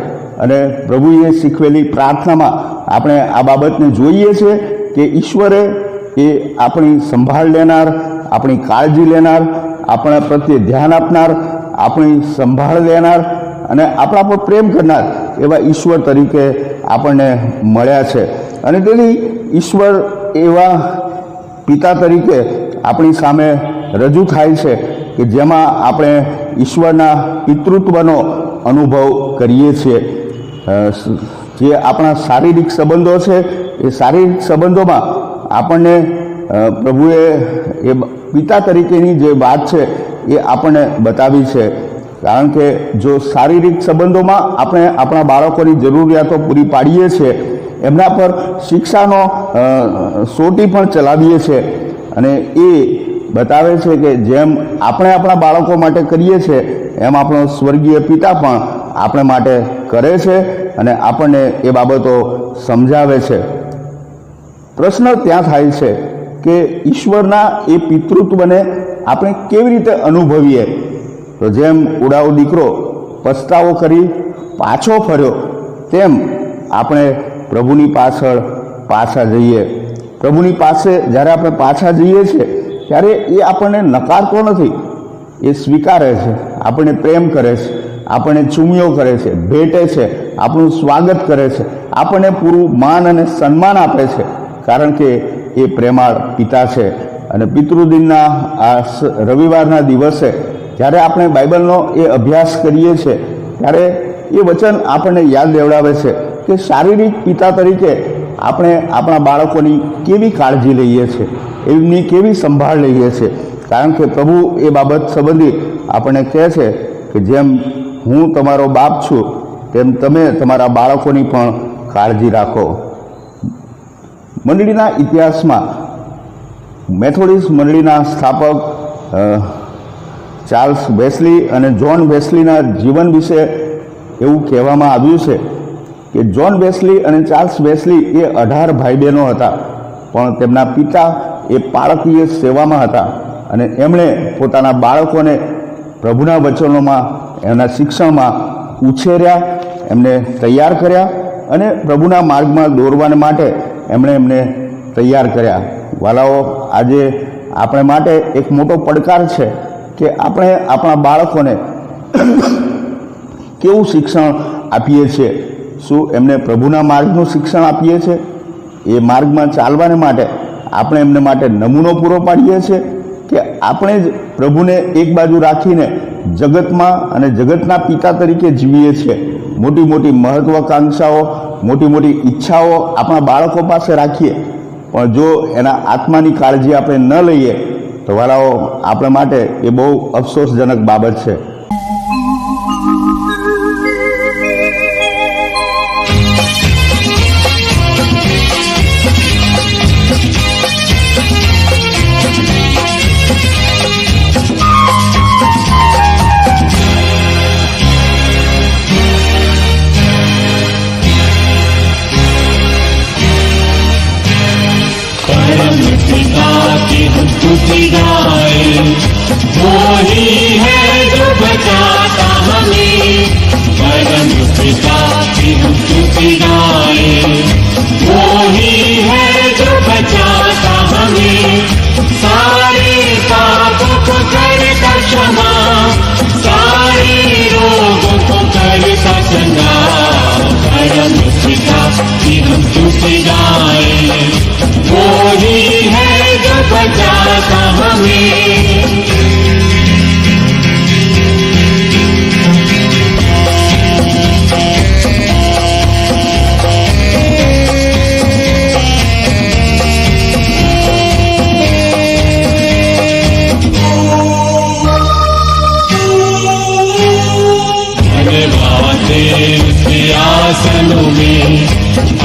અને પ્રભુએ શીખવેલી પ્રાર્થનામાં આપણે આ બાબતને જોઈએ છીએ કે ઈશ્વરે એ આપણી સંભાળ લેનાર, આપણી કાળજી લેનાર, આપણા પ્રત્યે ધ્યાન આપનાર, આપણી સંભાળ લેનાર અને આપણા પર પ્રેમ કરનાર એવા ઈશ્વર તરીકે આપણને મળ્યા છે. અને તેથી ઈશ્વર એવા પિતા તરીકે આપણી સામે રજૂ થાય છે કે જેમાં આપણે ઈશ્વરના પિતૃત્વનો અનુભવ કરીએ છીએ. જે આપણા શારીરિક સંબંધો છે એ શારીરિક સંબંધોમાં આપણને પ્રભુએ એ પિતા તરીકેની જે વાત છે એ આપણને બતાવી છે કારણ કે જો શારીરિક સંબંધોમાં આપણે આપણા બાળકોની જરૂરિયાતો પૂરી પાડીએ છીએ, એમના પર શિક્ષાનો સોટી પણ ચલાવીએ છીએ, અને એ બતાવે છે કે જેમ આપણે આપણા બાળકો માટે કરીએ છીએ એમ આપણો સ્વર્ગીય પિતા પણ આપણે માટે કરે છે અને આપણને એ બાબતો સમજાવે છે. પ્રશ્ન ત્યાં થાય છે કે ઈશ્વરના એ પિતૃત્વને આપણે કેવી રીતે અનુભવીએ? તો જેમ ઉડાવ દીકરો પસ્તાવો કરી પાછો ફર્યો, તેમ આપણે પ્રભુની પાછળ પાછા જઈએ. પ્રભુની પાસે જ્યારે આપણે પાછા જઈએ છીએ ત્યારે એ આપણને નકારતો નથી, એ સ્વીકારે છે, આપણને પ્રેમ કરે છે, આપણને ચૂમિયો કરે છે, ભેટે છે, આપણું સ્વાગત કરે છે, આપણને પૂરું માન અને સન્માન આપે છે, કારણ કે એ પ્રેમાળ પિતા છે. અને પિતૃદિનના આ રવિવારના દિવસે જ્યારે આપણે બાઇબલનો એ અભ્યાસ કરીએ છીએ ત્યારે એ વચન આપણને યાદ દેવડાવે છે કે શારીરિક પિતા તરીકે આપણે આપણા બાળકોની કેવી કાળજી લઈએ છીએ, એમની કેવી સંભાળ લઈએ છીએ, કારણ કે પ્રભુ એ બાબત સંબંધી આપણને કહે છે કે જેમ હું તમારો બાપ છું તેમ તમે તમારા બાળકોની પણ કાળજી રાખો. મંડળીના ઇતિહાસમાં મેથોડિસ્ટ મંડળીના સ્થાપક ચાર્લ્સ વેસ્લી અને જ્હોન વેસ્લીના જીવન વિશે એવું કહેવામાં આવ્યું છે કે જ્હોન વેસ્લી અને ચાર્લ્સ વેસ્લી એ 18 ભાઈ બહેનો હતા, પણ તેમના પિતા એ બાળકીય સેવામાં હતા અને એમણે પોતાના બાળકોને પ્રભુના વચનોમાં, એમના શિક્ષણમાં ઉછેર્યા, એમને તૈયાર કર્યા અને પ્રભુના માર્ગમાં દોરવાને માટે એમણે એમને તૈયાર કર્યા. વાલાઓ, આજે આપણે માટે એક મોટો પડકાર છે કે આપણે આપણા બાળકોને કેવું શિક્ષણ આપીએ છીએ. શું એમને પ્રભુના માર્ગનું શિક્ષણ આપીએ છીએ? એ માર્ગમાં ચાલવાને માટે આપણે એમને માટે નમૂનો પૂરો પાડીએ છીએ કે આપણે જ પ્રભુને એક બાજુ રાખીને જગતમાં અને જગતના પિતા તરીકે જીવીએ છીએ? મોટી મોટી મહત્વાકાંક્ષાઓ, મોટી મોટી ઈચ્છાઓ આપણા બાળકો પાસે રાખીએ, પણ જો એના આત્માની કાળજી આપણે ન લઈએ તો વાલાઓ, આપણા માટે એ બહુ અફસોસજનક બાબત છે. वो ही है जो बचाता हमें, परम पिता की हम स्तुति गाएं. वो ही है जो बचाता हमें, सारे पापों को करता क्षमा, सारे रोगों को करता चंगा. परम पिता की हम स्तुति गाएं. वो ही है जो बचाता हमें. उसके आसनों में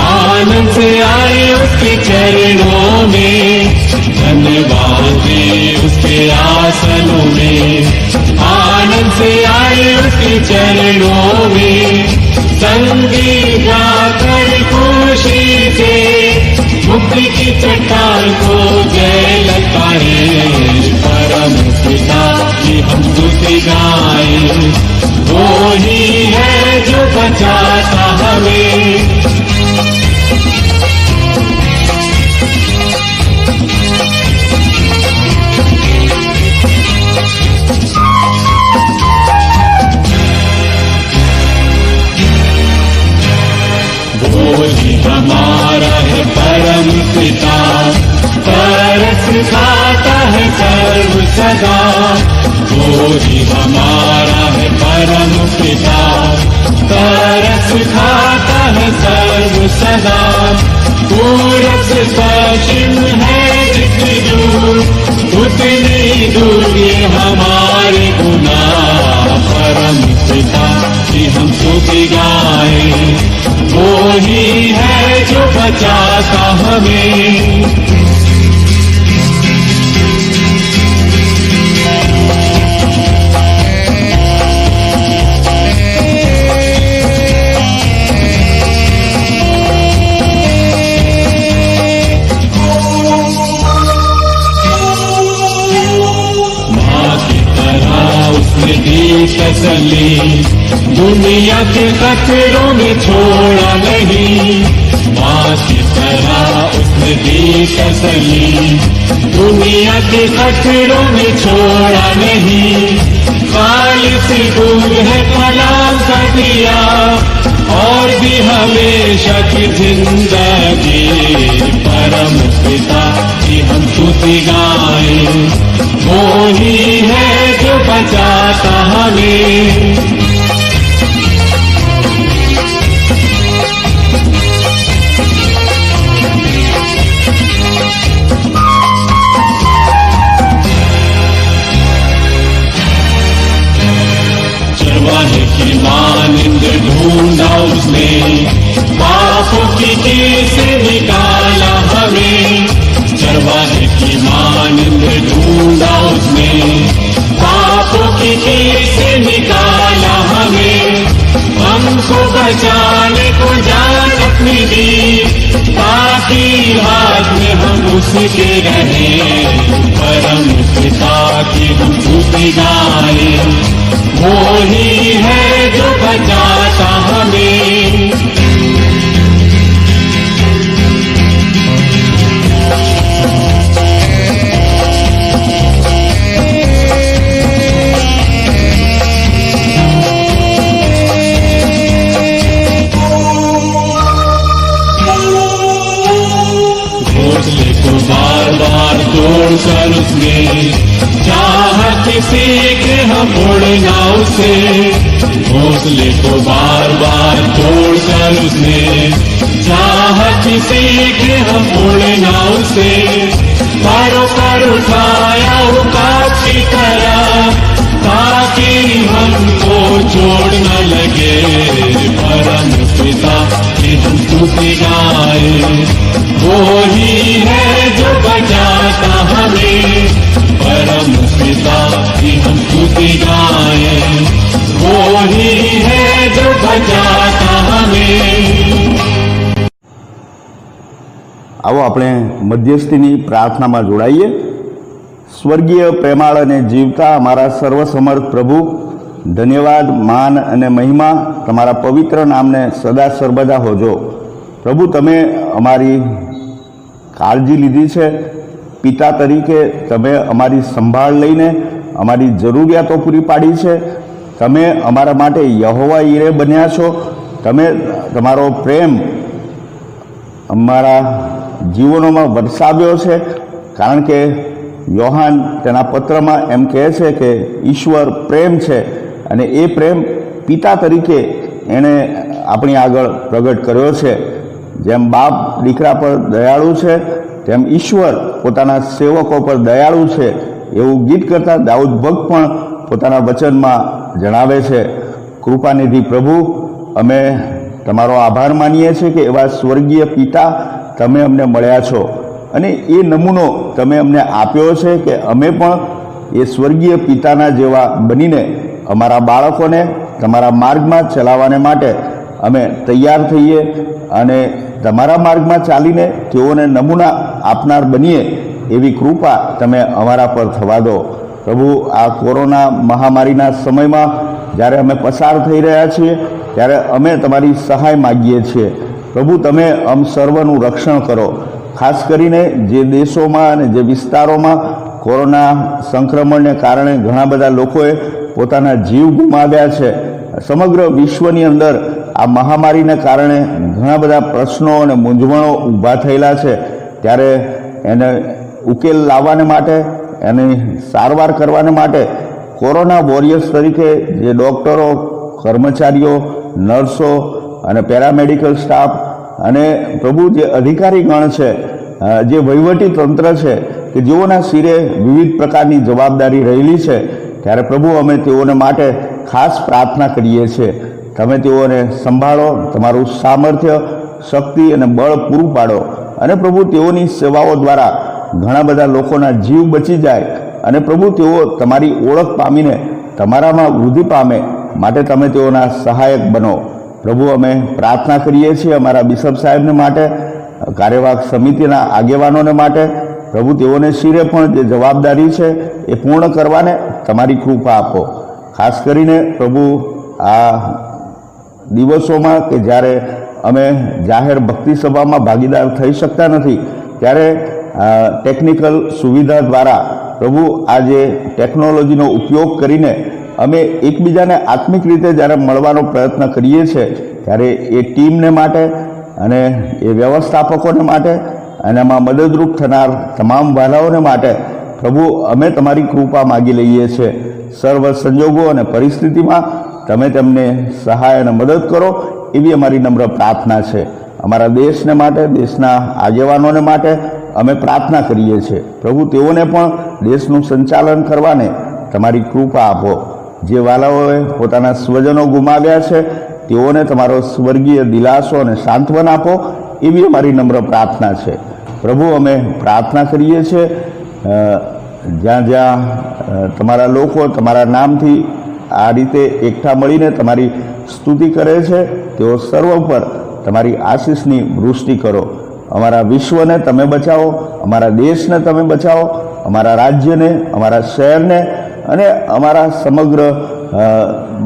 आनंद से आए, उसके चरणों में धन्यवाद दे. उसके आसनों में आनंद से आए, उसके चरणों में संगीत गाकर खुशी से मुक्ति की चट्टान को जय ललकारे. परम पिता की हम स्तुति गाएं. वो ही है जो बचाता हमें. वो ही हमारा है परम पिता, तरस खाता है सर्व सदा. वो ही हमारा है परम पिता, तरस खाता है सर्व सदा. पूरब से पश्चिम है जितनी दूर, उतनी दूर ये हमारे गुनाह. परम उसने दी तसल्ली, दुनिया के खतरों में छोड़ा नहीं, माँ की तरह उसने दी तसल्ली, दुनिया के खतरों में छोड़ा नहीं। खालिस दूध है कलाम का दिया, और भी हमेशा की जिंदगी, परम पिता की हम स्तुति गाएं, वो ही है जो बचाता हमें। चरवाहे की मानिंद ढूंढा उसने, पापों की कील से निकाला हमें। चरवाहे की मानिंद ढूंढा उसने, पापों की कील से निकाला हमें। हमको बचाने को जान अपनी दी, ताकि हाथ में हम उसके रहें, परम पिता की हम स्तुति गाएं, वो ही है जो बचाता हमें। घोंसले को बार बार तोड़कर उसने, चाहत किसी के हम उड़ना उसे। घोंसले को बार बार तोड़कर उसने, चाहत किसी के हम उड़ना उसे। पैरों पर उठाया उकाब की तरह, ताकि हमको छोड़ न लगे, परम पिता की हम स्तुति गाएं, वो ही है जो बचाता हमें। परम पिता की हम स्तुति गाएं, वो ही है जो बचाता हमें। આવો આપણે મધ્યસ્થીની પ્રાર્થનામાં જોડાઈએ। સ્વર્ગીય પ્રેમાળ અને જીવતા અમારા સર્વસમર્થ પ્રભુ, ધન્યવાદ, માન અને મહિમા તમારા પવિત્ર નામને સદા સર્વદા હોજો। પ્રભુ, તમે અમારી કાળજી લીધી છે, પિતા તરીકે તમે અમારી સંભાળ લઈને અમારી જરૂરિયાતો પૂરી પાડી છે। તમે અમારા માટે યહોવા ઈરે બન્યા છો। તમે તમારો પ્રેમ અમારા જીવનોમાં વરસાવ્યો છે, કારણ કે યોહાન તેના પત્રમાં એમ કહે છે કે ઈશ્વર પ્રેમ છે, અને એ પ્રેમ પિતા તરીકે એણે આપણી આગળ પ્રગટ કર્યો છે। જેમ બાપ દીકરા પર દયાળુ છે, તેમ ઈશ્વર પોતાના સેવકો પર દયાળુ છે, એવું ગીત કરતા દાઉદ ભક્ત પણ પોતાના વચનમાં જણાવે છે। કૃપાનિધિ પ્રભુ, અમે તમારો આભાર માનીએ છીએ કે એવા સ્વર્ગીય પિતા તમે અમને મળ્યા છો, અને એ નમૂનો તમે અમને આપ્યો છે કે અમે પણ એ સ્વર્ગીય પિતાના જેવા બનીને અમારા બાળકોને તમારા માર્ગમાં ચલાવવાને માટે અમે તૈયાર થઈએ, અને તમારા માર્ગમાં ચાલીને તેઓને નમૂના આપનાર બનીએ એવી કૃપા તમે અમારા પર થવા દો। પ્રભુ, આ કોરોના મહામારીના સમયમાં જ્યારે અમે પસાર થઈ રહ્યા છીએ, ત્યારે અમે તમારી સહાય માગીએ છીએ। પ્રભુ, તમે અમ સર્વનું રક્ષણ કરો। ખાસ કરીને જે દેશોમાં અને જે વિસ્તારોમાં કોરોના સંક્રમણને કારણે ઘણા બધા લોકોએ પોતાના જીવ ગુમાવ્યા છે, સમગ્ર વિશ્વની અંદર આ મહામારીને કારણે ઘણા બધા પ્રશ્નો અને મૂંઝવણો ઊભા થયેલા છે, ત્યારે એને ઉકેલ લાવવાને માટે, એની સારવાર કરવાને માટે કોરોના વોરિયર્સ તરીકે જે ડૉક્ટરો, કર્મચારીઓ, નર્સો અને પેરામેડિકલ સ્ટાફ અને પ્રભુ જે અધિકારીગણ છે, જે વહીવટી તંત્ર છે, કે જેઓના શિરે વિવિધ પ્રકારની જવાબદારી રહેલી છે, ત્યારે પ્રભુ અમે તેઓને માટે ખાસ પ્રાર્થના કરીએ છીએ। તમે તેઓને સંભાળો, તમારું સામર્થ્ય, શક્તિ અને બળ પૂરું પાડો, અને પ્રભુ તેઓની સેવાઓ દ્વારા ઘણા બધા લોકોના જીવ બચી જાય, અને પ્રભુ તેઓ તમારી ઓળખ પામીને તમારામાં વૃદ્ધિ પામે, માટે તમે તેઓના સહાયક બનો। પ્રભુ, અમે પ્રાર્થના કરીએ છીએ અમારા બિશપ સાહેબને માટે, કાર્યવાહક સમિતિના આગેવાનોને માટે। પ્રભુ, તેઓને શિરે પણ જે જવાબદારી છે એ પૂર્ણ કરવાને તમારી કૃપા આપો। ખાસ કરીને પ્રભુ આ દિવસોમાં કે જ્યારે અમે જાહેર ભક્તિ સભામાં ભાગીદાર થઈ શકતા નથી ત્યારે ટેકનિકલ સુવિધા દ્વારા પ્રભુ આ જે ટેકનોલોજીનો ઉપયોગ કરીને અમે એકબીજાને આત્મિક રીતે જ્યારે મળવાનો પ્રયત્ન કરીએ છીએ ત્યારે એ ટીમને માટે અને એ વ્યવસ્થાપકોને માટે અને એમાં મદદરૂપ થનાર તમામ વાલાઓને માટે પ્રભુ અમે તમારી કૃપા માગી લઈએ છીએ. સર્વ સંજોગો અને પરિસ્થિતિમાં તમે તેમને સહાય અને મદદ કરો એવી અમારી નમ્ર પ્રાર્થના છે. અમારા દેશને માટે, દેશના આગેવાનોને માટે અમે પ્રાર્થના કરીએ છીએ. પ્રભુ તેઓને પણ દેશનું સંચાલન કરવાને તમારી કૃપા આપો. જે વાલાઓએ પોતાના સ્વજનો ગુમાવ્યા છે તેઓને તમારો સ્વર્ગીય દિલાસો અને સાંત્વન આપો એવી અમારી નમ્ર પ્રાર્થના છે. પ્રભુ અમે પ્રાર્થના કરીએ છીએ જ્યાં જ્યાં તમારા લોકો તમારા નામથી આ રીતે એકઠા મળીને તમારી સ્તુતિ કરે છે તેઓ સર્વ પર તમારી આશીષની વૃષ્ટિ કરો. અમારા વિશ્વને તમે બચાવો, અમારા દેશને તમે બચાવો, અમારા રાજ્યને, અમારા શહેરને અને અમારા સમગ્ર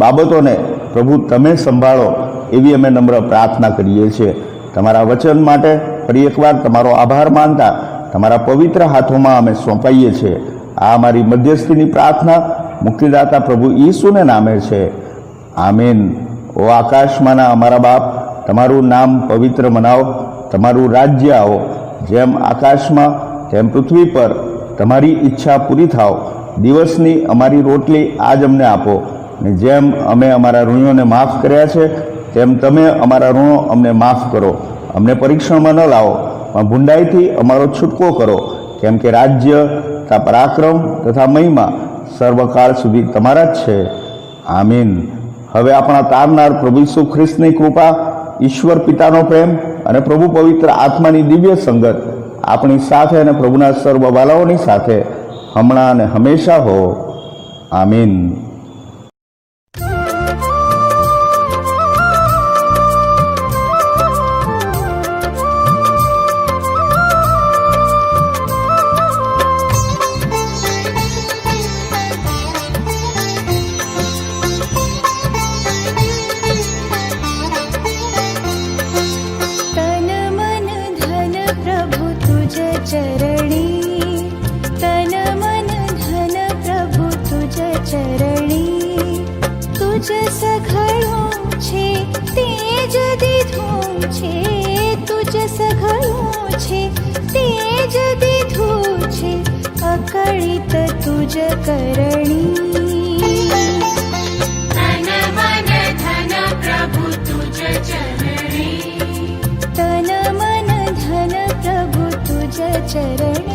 બાબતોને પ્રભુ તમે સંભાળો એવી અમે નમ્ર પ્રાર્થના કરીએ છીએ. તમારા વચન માટે ફરી એકવાર તમારો આભાર માનતા તમારા પવિત્ર હાથોમાં અમે સોંપાઈએ છીએ. આ અમારી મધ્યસ્થીની પ્રાર્થના મુક્તિદાતા પ્રભુ ઈસુને નામે છે. આમીન. ઓ આકાશમાંના અમારા બાપ, તમારું નામ પવિત્ર મનાવો, તમારું રાજ્ય આવો, જેમ આકાશમાં તેમ પૃથ્વી પર તમારી ઈચ્છા પૂરી થાવ. દિવસની અમારી રોટલી આજ અમને આપો, ને જેમ અમે અમારા ઋણીઓને માફ કર્યા છે તેમ તમે અમારા ઋણો અમને માફ કરો. અમને પરીક્ષણમાં ન લાવો, પણ ભૂંડાઈથી અમારો છૂટકો કરો, કેમ કે રાજ્ય તથા પરાક્રમ તથા મહિમા સર્વકાળ સુધી તમારા જ છે. આમીન. હવે આપણા તારનાર પ્રભુ ઈસુ ખ્રિસ્તની કૃપા, ઈશ્વર પિતાનો પ્રેમ અને પ્રભુ પવિત્ર આત્માની દિવ્ય સંગત આપણી સાથે અને પ્રભુના સર્વ વાલાઓની સાથે હમણાં અને હંમેશા હો. આમીન. अकळित तुझ करणी तन मन धन प्रभु तुझ चरणी तन मन धन प्रभु तुझ चरणी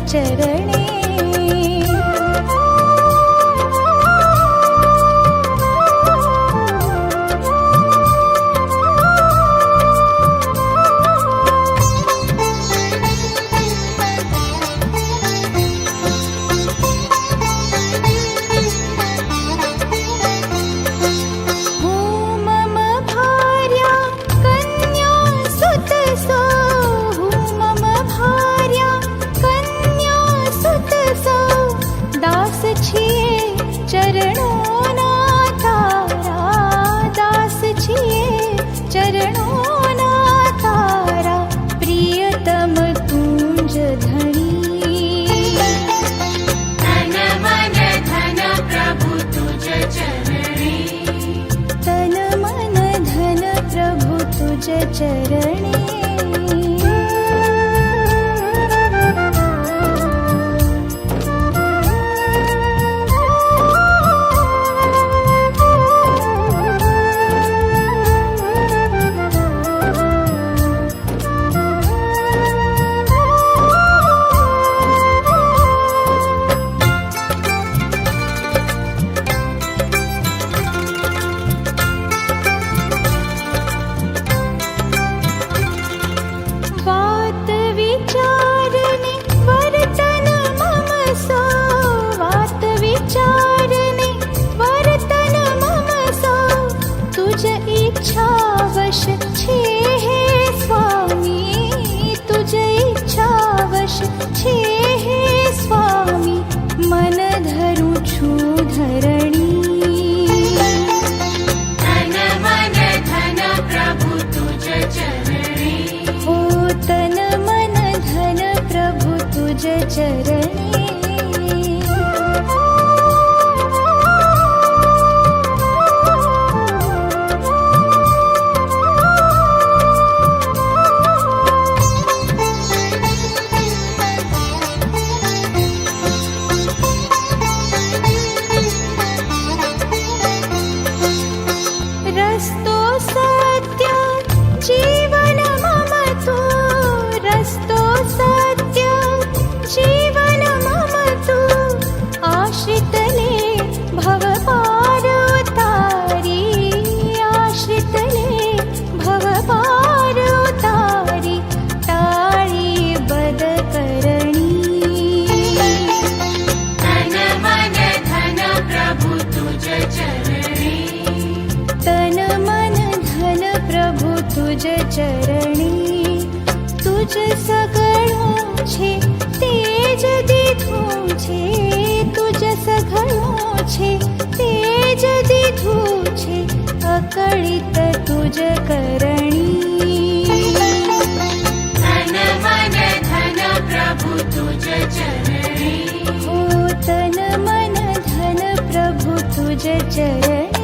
चरणे सुत तन मन धन प्रभु तुझ चरणी रस्तो सत्य जीवन मम तू रस्तो सत्य जीवन मम तू आश्रितले भव पार उतारी आश्रितले भव पार उतारी टाळी बद करणी तन मन धन प्रभु तुझ चरणी तन मन धन प्रभु तुझ चरणी तुझ सगळो छे तेज दीधुं छे तुझ सगळो छे तेज दीधुं छे अकळित तुझ करणी तन मन धन प्रभु तुझ चरणी ओ तन मन धन प्रभु तुझ चरणी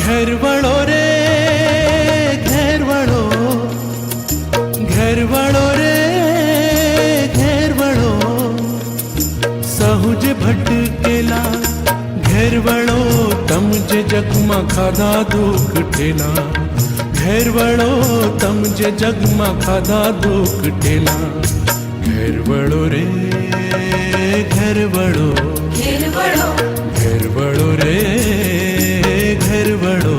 घर वळो रे घर वळो रे घर वळो सहज भटकेला घर वळो तमजे जगमा खाधा दुख ठेला घर वळो तमजे जगमा खाधा दुख ठेला घर वळो रे घर वळो घर वळो रे घर वळो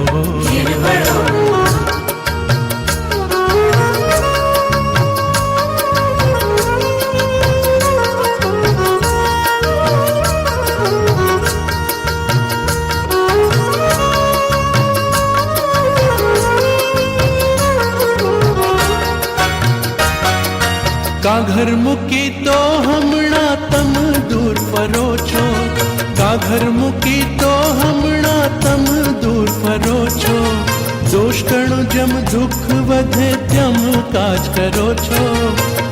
का घर मुकी तो हमणा तम दूर फरो छो का घर मुकी तो हमणा तम दूर फरो छो दोष कणु जम दुख वधे त्यम काज करो छो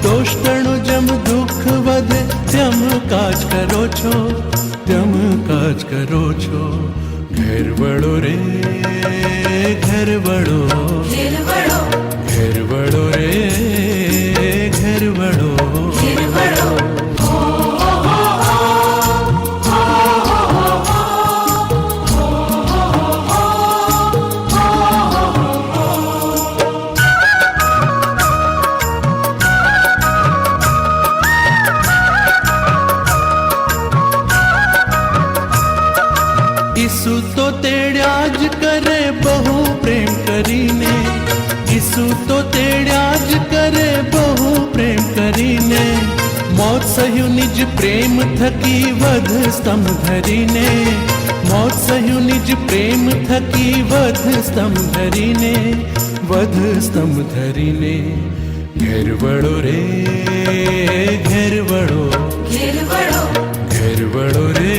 दोष कणु जम दुख वधे त्यम काज करो छो त्यम काज करो छो घर वळो रे घर वळो घर वळो रे घर वळो ईसु तो तेड़्याज करे बहु प्रेम करीने ईसु तो तेड़्याज करे बहु प्रेम करीने मौत सहु निज प्रेम थकी वध स्तंभ धरीने मौत सहु निज प्रेम थकी वध स्तंभ धरीने वध स्तंभ धरीने घर वळो रे घर वळो घर वळो रे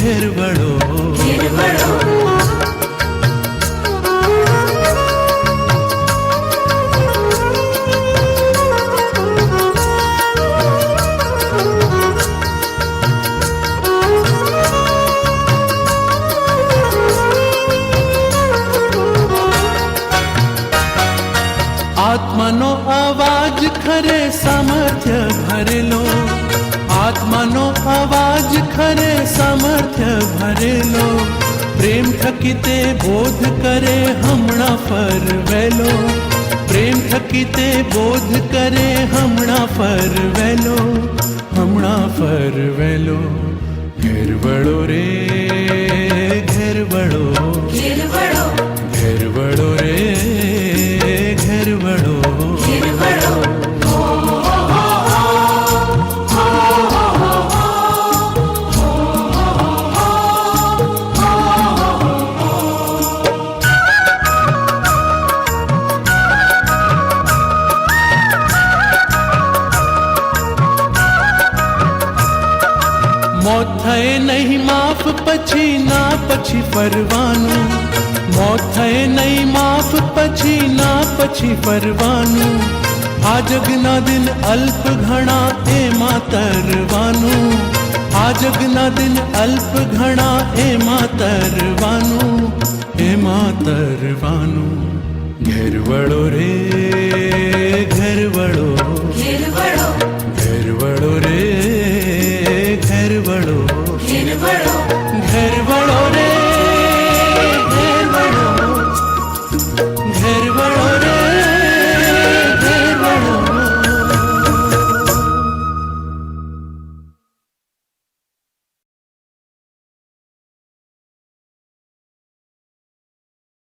घर वळो आत्मानो आवाज खरे सामर्थ्य भरेलो आत्मानो आवाज खरे सामर्थ्य भरेलो प्रेम थकी ते बोध करे हमणा फरवेलो प्रेम थकी ते बोध करे हमणा फरवेलो हमणा फरवेलो घर वळो रे घर वळो घर वळो रे घर वळो થયે નહીં માફ પછી ના પછી ફરવાનું, મોત થયે નહીં માફ પછી ના પછી ફરવાનું, આ જગના દિન અલ્પ ઘણા એમાં તરવાનું, આ જગના દિન અલ્પ ઘણા એમાં તરવાનું, એમાં તરવાનું. ઘેર વળો રે ઘેર